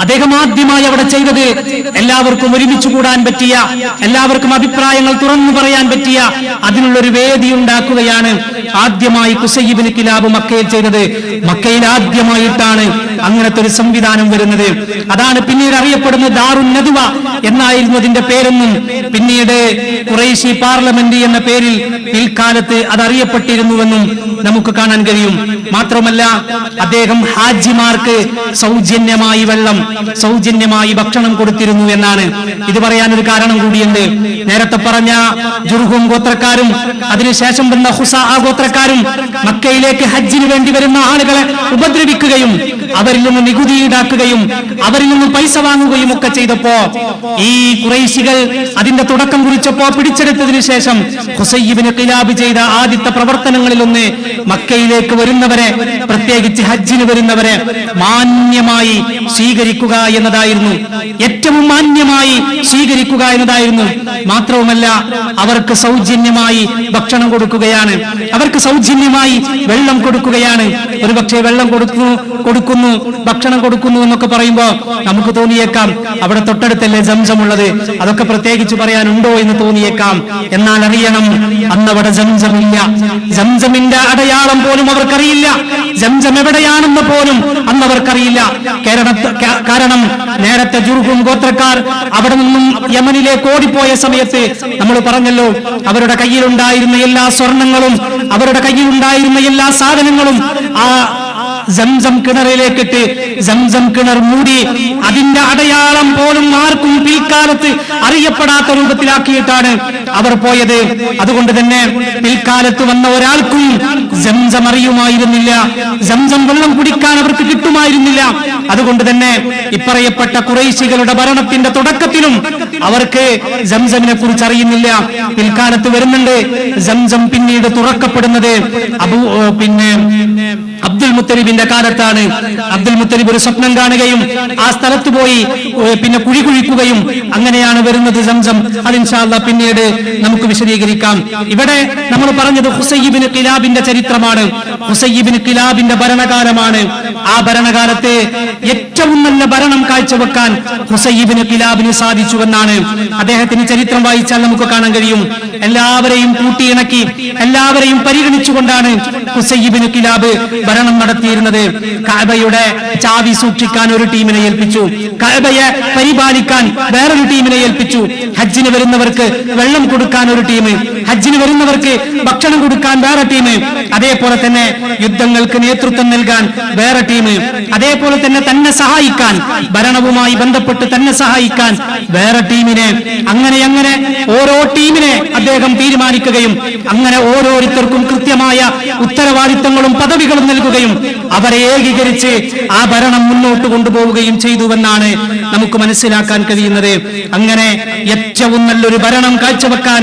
അദ്ദേഹം ആദ്യമായി അവിടെ ചെയ്തത് എല്ലാവർക്കും ഒരുമിച്ച് കൂടാൻ പറ്റിയ, എല്ലാവർക്കും അഭിപ്രായങ്ങൾ തുറന്നു പറയാൻ പറ്റിയ അതിനുള്ളൊരു വേദി ഉണ്ടാക്കുകയാണ് ആദ്യമായി ഖുസൈ ഇബ്നു ഖിലാബ് മക്കയിൽ ചെയ്തത്. മക്കയിൽ ആദ്യമായിട്ടാണ് അങ്ങനത്തെ ഒരു സംവിധാനം വരുന്നത്. അതാണ് പിന്നീട് അറിയപ്പെടുന്നത് ദാറുൻ നദ്വ എന്നായിരുന്നു അതിന്റെ പേരെന്നും, പിന്നീട് ഖുറൈശി പാർലമെന്റ് എന്ന പേരിൽ പിൽക്കാലത്ത് അത് അറിയപ്പെട്ടിരുന്നുവെന്നും നമുക്ക് കാണാൻ കഴിയും. മാത്രമല്ല, അദ്ദേഹം ഹാജിമാർക്ക് സൗജന്യമായി വെള്ളം, സൗജന്യമായി ഭക്ഷണം കൊടുത്തിരുന്നു എന്നാണ്. ഇത് പറയാനൊരു കാരണം കൂടിയുണ്ട്. നേരത്തെ പറഞ്ഞ ജുർഹും ഗോത്രക്കാരും അതിനുശേഷം വന്ന ഖുസാ ഗോത്രക്കാരും മക്കയിലേക്ക് ഹജ്ജിന് വേണ്ടി വരുന്ന ആളുകളെ ഉപദ്രവിക്കുകയും അവരിൽ നിന്ന് നികുതി ഈടാക്കുകയും അവരിൽ നിന്ന് പൈസ വാങ്ങുകയും ഒക്കെ ചെയ്തപ്പോ ഈ ഖുറൈശികൾ അതിന്റെ തുടക്കം കുറിച്ചപ്പോ പിടിച്ചെടുത്തതിനു ശേഷം ഖുസൈ ഇബ്നു ഖിലാബ് ചെയ്ത ആദ്യത്തെ പ്രവർത്തനങ്ങളിലൊന്ന് മക്കയിലേക്ക് വരുന്നവരെ, പ്രത്യേകിച്ച് ഹജ്ജിന് വരുന്നവരെ മാന്യമായി സ്വീകരിക്കുക എന്നതായിരുന്നു, ഏറ്റവും മാന്യമായി സ്വീകരിക്കുക എന്നതായിരുന്നു. മാത്രവുമല്ല, അവർക്ക് സൗജന്യമായി ഭക്ഷണം കൊടുക്കുകയാണ്, അവർക്ക് സൗജന്യമായി വെള്ളം കൊടുക്കുകയാണ്. ഒരുപക്ഷെ വെള്ളം കൊടുക്കുന്നു ഭക്ഷണം കൊടുക്കുന്നു എന്നൊക്കെ പറയുമ്പോൾ നമുക്ക് തോന്നിയേക്കാം അവിടെ തൊട്ടടുത്തല്ലേ സംസമുള്ളത്, അതൊക്കെ പ്രത്യേകിച്ച് പറയാനുണ്ടോ എന്ന് തോന്നിയേക്കാം. എന്നാൽ അറിയണം, അന്നവിടെ സംസമില്ല. സംസമിന്റെ അടയാളം പോലും അവർക്കറിയില്ല, സംസം എവിടെയാണെന്ന് പോലും അന്നവർക്കറിയില്ല. കാരണം നേരത്തെ ജുർഹും ഗോത്രക്കാർ അവിടെ നിന്നും യമനിലേക്ക് ഓടിപ്പോയ സമയത്ത് നമ്മൾ പറഞ്ഞല്ലോ, അവരുടെ കയ്യിലുണ്ടായിരുന്ന എല്ലാ സ്വർണങ്ങളും അവരുടെ കയ്യിലുണ്ടായിരുന്ന എല്ലാ സാധനങ്ങളും ആ സംസം കിണറിലേക്കിട്ട് സംസം കിണർ മൂടി അതിന്റെ അടയാളം പോലും ആർക്കും പിൽക്കാലത്ത് അറിയപ്പെടാത്ത രൂപത്തിലാക്കിയിട്ടാണ് അവർ പോയത്. അതുകൊണ്ട് തന്നെ പിൽക്കാലത്ത് വന്ന ഒരാൾക്കും സംസം അറിയുമായിരുന്നില്ല, സംസം വെള്ളം കുടിക്കാൻ അവർക്ക് കിട്ടുമായിരുന്നില്ല. അതുകൊണ്ട് തന്നെ ഇപ്പറയപ്പെട്ട ഖുറൈശികളുടെ ഭരണത്തിന്റെ തുടക്കത്തിലും അവർക്ക് സംസമിനെ കുറിച്ച് അറിയുന്നില്ല. പിൽക്കാലത്ത് വരുന്നുണ്ട് സംസം പിന്നീട് തുറക്കപ്പെടുന്നത് അബ്ദുൽ മുത്തലിബിന്റെ കാലത്താണ്. അബ്ദുൽ മുത്തലിബ് ഒരു സ്വപ്നം കാണുകയും ആ സ്ഥലത്ത് പോയി പിന്നെ കുഴി കുഴിക്കുകയും അങ്ങനെയാണ് വരുന്നത് സംസം. അത് ഇൻഷാ അല്ലാഹ് പിന്നീട് നമുക്ക് വിശദീകരിക്കാം. ഇവിടെ നമ്മൾ പറഞ്ഞത് ഖുസയ് ഇബ്നു ഖിലാബിന്റെ ചരിത്രമാണ്, ഖുസയ് ഇബ്നു ഖിലാബിന്റെ ഭരണകാലമാണ്. ആ ഭരണകാലത്ത് ഏറ്റവും നല്ല ഭരണം കാഴ്ചവെക്കാൻ ഖുസയ് ഇബ്നു ഖിലാബിന് സാധിച്ചുവെന്നാണ്. അദ്ദേഹത്തിന് ചരിത്രം വായിച്ചാൽ നമുക്ക് കാണാൻ കഴിയും. എല്ലാവരെയും കൂട്ടിയിണക്കി എല്ലാവരെയും പരിഗണിച്ചുകൊണ്ടാണ് ഖുസയ് ഇബ്നു ഖിലാബ് ഭരണം നടത്തിയിരുന്നത്. കഅബയുടെ ചാവി സൂക്ഷിക്കാൻ ഒരു ടീമിനെ ഏൽപ്പിച്ചു, കഅബയെ പരിപാലിക്കാൻ വേറൊരു ടീമിനെ ഏൽപ്പിച്ചു, ഹജ്ജിന് വരുന്നവർക്ക് വെള്ളം കൊടുക്കാൻ ഒരു ടീം, ഹജ്ജിന് വരുന്നവർക്ക് ഭക്ഷണം കൊടുക്കാൻ വേറെ ടീം, അതേപോലെ തന്നെ യുദ്ധങ്ങൾക്ക് നേതൃത്വം നൽകാൻ വേറെ ടീം, അതേപോലെ തന്നെ തന്നെ സഹായിക്കാൻ ഭരണവുമായി ബന്ധപ്പെട്ട് തന്നെ സഹായിക്കാൻ വേറെ ടീമിനെ, അങ്ങനെ അങ്ങനെ ഓരോ ടീമിനെ അദ്ദേഹം തീരുമാനിക്കുകയും അങ്ങനെ ഓരോരുത്തർക്കും കൃത്യമായ ഉത്തരവാദിത്തങ്ങളും പദവികളും നൽകുകയും അവരെ ഏകീകരിച്ച് ആ ഭരണം മുന്നോട്ട് കൊണ്ടുപോവുകയും ചെയ്തുവെന്നാണ് നമുക്ക് മനസ്സിലാക്കാൻ കഴിയുന്നത്. അങ്ങനെ ഏറ്റവും നല്ലൊരു ഭരണം കാഴ്ചവെക്കാൻ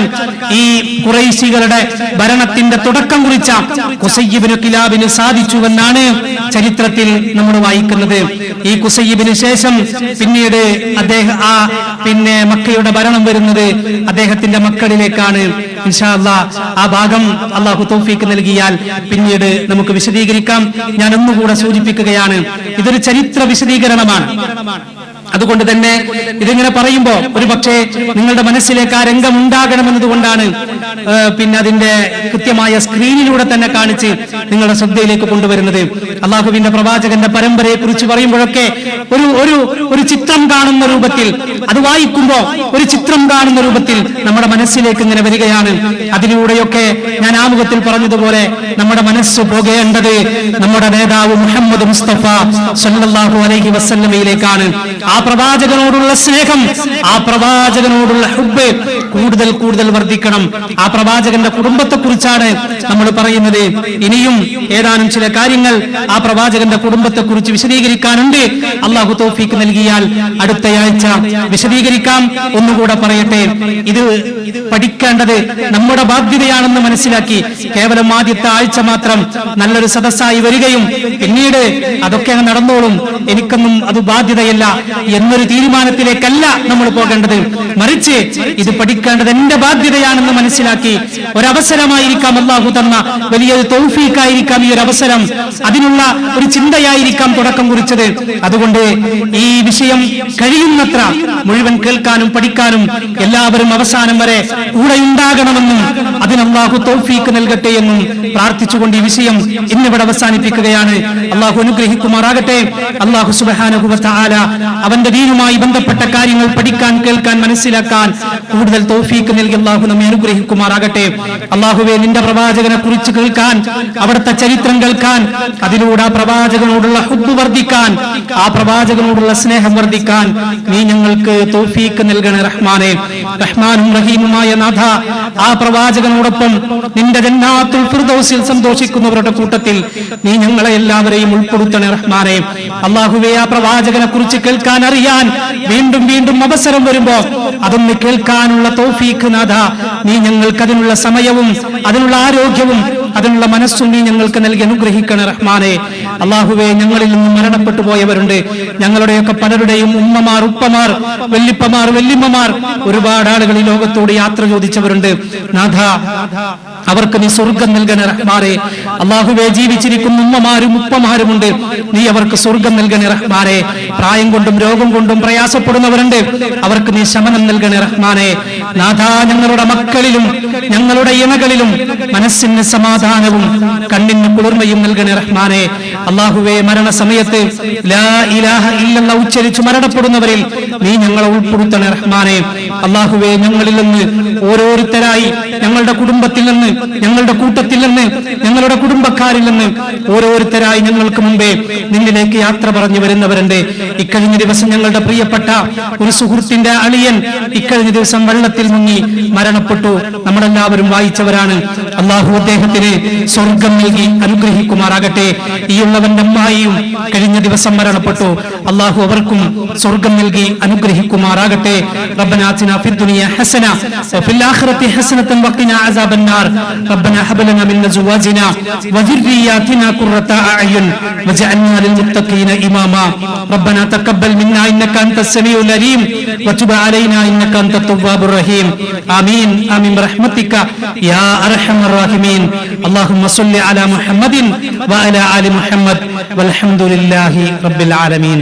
ഈ ഖുറൈശികളുടെ ഭരണത്തിന്റെ തുടക്കം കുറിച്ച ഖുസയ് ഇബ്നു ഖിലാബിന് സാധിച്ചുവെന്നാണ് ചരിത്രത്തിൽ നമ്മൾ വായിക്കുന്നത്. ഈ ഖുസയ്യിബിന് ശേഷം പിന്നീട് അദ്ദേഹം മക്കയുടെ ഭരണം വരുന്നത് അദ്ദേഹത്തിന്റെ മക്കളിലേക്കാണ്. ഇൻഷാ അല്ലാഹ് ആ ഭാഗം അല്ലാഹു തൗഫീഖ് നൽകിയാൽ പിന്നീട് നമുക്ക് വിശദീകരിക്കാം. ഞാൻ ഒന്നുകൂടെ സൂചിപ്പിക്കുകയാണ്, ഇതൊരു ചരിത്ര വിശദീകരണമാണ്. അതുകൊണ്ട് തന്നെ ഇതിങ്ങനെ പറയുമ്പോൾ ഒരു പക്ഷേ നിങ്ങളുടെ മനസ്സിലേക്ക് ആ രംഗം ഉണ്ടാകണമെന്നതുകൊണ്ടാണ് അതിന്റെ കൃത്യമായ സ്ക്രീനിലൂടെ തന്നെ കാണിച്ച് നിങ്ങളുടെ ശ്രദ്ധയിലേക്ക് കൊണ്ടുവരുന്നത്. അള്ളാഹുവിന്റെ പ്രവാചകന്റെ പരമ്പരയെ കുറിച്ച് പറയുമ്പോഴൊക്കെ ഒരു ചിത്രം കാണുന്ന രൂപത്തിൽ, അത് വായിക്കുമ്പോൾ ഒരു ചിത്രം കാണുന്ന രൂപത്തിൽ നമ്മുടെ മനസ്സിലേക്ക് ഇങ്ങനെ വരികയാണ്. അതിലൂടെയൊക്കെ ഞാൻ ആമുഖത്തിൽ പറഞ്ഞതുപോലെ നമ്മുടെ മനസ്സ് പോകേണ്ടത് നമ്മുടെ നേതാവ് മുഹമ്മദ് മുസ്തഫ സല്ലല്ലാഹു അലൈഹി വസല്ലമയിലേക്കാണ്. ആ പ്രവാചകനോടുള്ള സ്നേഹം, ആ പ്രവാചകനോടുള്ള ഹുബ്ബ് കൂടുതൽ കൂടുതൽ വർദ്ധിക്കണം. ആ പ്രവാചകന്റെ കുടുംബത്തെ കുറിച്ചാണ് നമ്മൾ പറയുന്നത്. ഇനിയും ഏതാനും ചില കാര്യങ്ങൾ ആ പ്രവാചകന്റെ കുടുംബത്തെ കുറിച്ച് വിശദീകരിക്കാനുണ്ട്. അള്ളാഹു തൗഫീഖ് നൽകിയാൽ അടുത്തയാഴ്ച വിശദീകരിക്കാം. ഒന്നുകൂടെ പറയട്ടെ, ഇത് പഠിക്കേണ്ടത് നമ്മുടെ ബാധ്യതയാണെന്ന് മനസ്സിലാക്കി കേവലം ആദ്യത്തെ ആഴ്ച മാത്രം നല്ലൊരു സദസ്സായി വരികയും പിന്നീട് അതൊക്കെ നടന്നോളും, എനിക്കൊന്നും അത് ബാധ്യതയല്ല എന്നൊരു തീരുമാനത്തിലേക്കല്ല നമ്മൾ പോകേണ്ടത്. മറിച്ച് ഇത് പഠിക്കേണ്ടത് എന്റെ ബാധ്യതയാണെന്ന് മനസ്സിലാക്കി ഒരവസരമായിരിക്കാം അല്ലാഹു തന്ന വലിയൊരു തൗഫീഖായിരിക്കാം ഈ ഒരു അവസരം, അതിനുള്ള ഒരു ചിന്തയായിരിക്കാം തുടക്കം കുറിച്ചത്. അതുകൊണ്ട് ഈ വിഷയം കഴിയുന്നത്ര മുഴുവൻ കേൾക്കാനും പഠിക്കാനും എല്ലാവരും അവസാനം വരെ കൂടെ ഉണ്ടാകണമെന്നും അതിന് അല്ലാഹു തൗഫീഖ് നൽകട്ടെ എന്നും പ്രാർത്ഥിച്ചുകൊണ്ട് ഈ വിഷയം ഇന്നിവിടെ അവസാനിപ്പിക്കുകയാണ്. അല്ലാഹു അനുഗ്രഹിക്കുമാറാകട്ടെ. അല്ലാഹു സുബ്ഹാനഹു വ തആല അവന്റെ ദീനുമായി ബന്ധപ്പെട്ട കാര്യങ്ങൾ പഠിക്കാൻ, കേൾക്കാൻ, മനസ്സിലാക്കാൻ കൂടുതൽ തൗഫീഖ് നൽകി അല്ലാഹു നമ്മെ അനുഗ്രഹിക്കുമാറാകട്ടെ. അല്ലാഹുവേ, നിന്റെ പ്രവാചകനെ കുറിച്ച് കേൾക്കാൻ, അവിടുത്തെ ചരിത്രം കേൾക്കാൻ, അതിലൂടെ ആ പ്രവാചകനോടുള്ള ഹുബ്ബ് വർദ്ധിക്കാൻ, ആ പ്രവാചകനോടുള്ള സ്നേഹം വർദ്ധിക്കാൻ നീ ഞങ്ങൾക്ക് തൗഫീഖ് നൽകണേ റഹ്മാനേ. റഹ്മാനും റഹീമുമായ നാഥ, ആ പ്രവാചകനോടൊപ്പം നിന്റെ ജന്നാത്തുൽ ഫിർദൗസിൽ സന്തോഷിക്കുന്നവരുടെ കൂട്ടത്തിൽ നീ ഞങ്ങളെ എല്ലാവരെയും ഉൾപ്പെടുത്തണേ റഹ്മാനേ. അല്ലാഹുവേ, ആ പ്രവാചകനെ കുറിച്ച് കേൾക്കാൻ, അറിയാൻ വീണ്ടും വീണ്ടും അവസരം വരുമ്പോ അതൊന്ന് കേൾക്കാനുള്ള തൗഫീഖ് നാഥ നീ ഞങ്ങൾക്ക് അതിനുള്ള സമയവും അതിനുള്ള ആരോഗ്യവും അതിനുള്ള മനസ്സും നീ ഞങ്ങൾക്ക് നൽകി അനുഗ്രഹിക്കണേ റഹ്മാനേ. അല്ലാഹുവേ ഞങ്ങളിൽ നിന്ന് മരണപ്പെട്ടു പോയവരുണ്ട്. ഞങ്ങളുടെയൊക്കെ പലരുടെയും ഉമ്മമാർ, ഉപ്പമാർ, വല്ലിപ്പമാർ, വല്ലിമ്മമാർ, ഒരുപാട് ആളുകൾ ഈ ലോകത്തോട് യാത്ര ചോദിച്ചവരുണ്ട്. നാഥ, അവർക്ക് നീ സ്വർഗം നൽകണേ റഹ്മാനെ. അല്ലാഹുവേ ജീവിച്ചിരിക്കുന്ന ഉമ്മമാരും ഉപ്പമാരുമുണ്ട്, നീ അവർക്ക് സ്വർഗം നൽകണേ റഹ്മാനെ. പ്രായം കൊണ്ടും രോഗം കൊണ്ടും പ്രയാസപ്പെടുന്നവരുണ്ട്, അവർക്ക് നീ ശമനം നൽകണേ റഹ്മാനെ. നാഥ, ഞങ്ങളുടെ മക്കളിലും ഞങ്ങളുടെ ഇണകളിലും മനസ്സിന് സമാധാനവും കണ്ണിന് കുളിർമയും നൽകണേ റഹ്മാനെ. അല്ലാഹുവേ മരണസമയത്ത് ലാ ഇലാഹ ഇല്ലല്ലാഹ് ഉച്ചരിച്ചു മരണപ്പെടുന്നവരിൽ നീ ഞങ്ങളെ ഉൾപ്പെടുത്തണേ റഹ്മാനെ. അല്ലാഹുവേ ഞങ്ങളിൽ നിന്ന് ഓരോരുത്തരായി, ഞങ്ങളുടെ കുടുംബത്തിൽ നിന്ന്, ഞങ്ങളുടെ കൂട്ടത്തിൽ നിന്ന്, ഞങ്ങളുടെ കുടുംബക്കാരിൽ നിന്ന് ഓരോരുത്തരായി ഞങ്ങൾക്ക് മുമ്പേ നിന്നിലേക്ക് യാത്ര പറഞ്ഞു വരുന്നവരുണ്ട്. ഇക്കഴിഞ്ഞ ദിവസം ഞങ്ങളുടെ പ്രിയപ്പെട്ട ഒരു സുഹൃത്തിന്റെ അളിയൻ ഇക്കഴിഞ്ഞ ദിവസം വെള്ളത്തിൽ മുങ്ങി മരണപ്പെട്ടു. നമ്മളെല്ലാവരും വായിച്ചവരാണ്. അല്ലാഹു അദ്ദേഹത്തിന് സ്വർഗം നൽകി അനുഗ്രഹിക്കുമാറാകട്ടെ. ഈയുള്ളവന്റെ അമ്മായിയും കഴിഞ്ഞ ദിവസം മരണപ്പെട്ടു. അല്ലാഹു അവർക്കും സ്വർഗം നൽകി അനുഗ്രഹിക്കുമാറാകട്ടെ. റബ്ബനാ ആതിനാ ഫിദ് ദുനിയ ഹസന വഫിൽ ആഖിറതി ഹസനതൻ വഖിനാ അസാബന്നാർ. റബ്ബനാ ഹബ് ലനാ മിൻ അസ്വാജിനാ വദുർരിയ്യാതിനാ ഖുർറത അഅ്യുൻ വജഅൽനാ ലിൽമുത്തഖീന ഇമാമാ. റബ്ബനാ തഖബ്ബൽ മിന്നാ ഇന്നക അൻതസ് സമീഉൽ അലീം വതുബ് അലൈനാ ഇന്നക അൻതത് തവ്വാബുർ റഹീം. ആമീൻ ആമീൻ ബിറഹ്മതിക യാ അർഹമർ റഹീമീൻ. അല്ലാഹുമ്മ സ്വല്ലി അലാ മുഹമ്മദിൻ വഅലാ ആലി മുഹമ്മദ് വൽഹംദുലില്ലാഹി റബ്ബിൽ ആലമീൻ.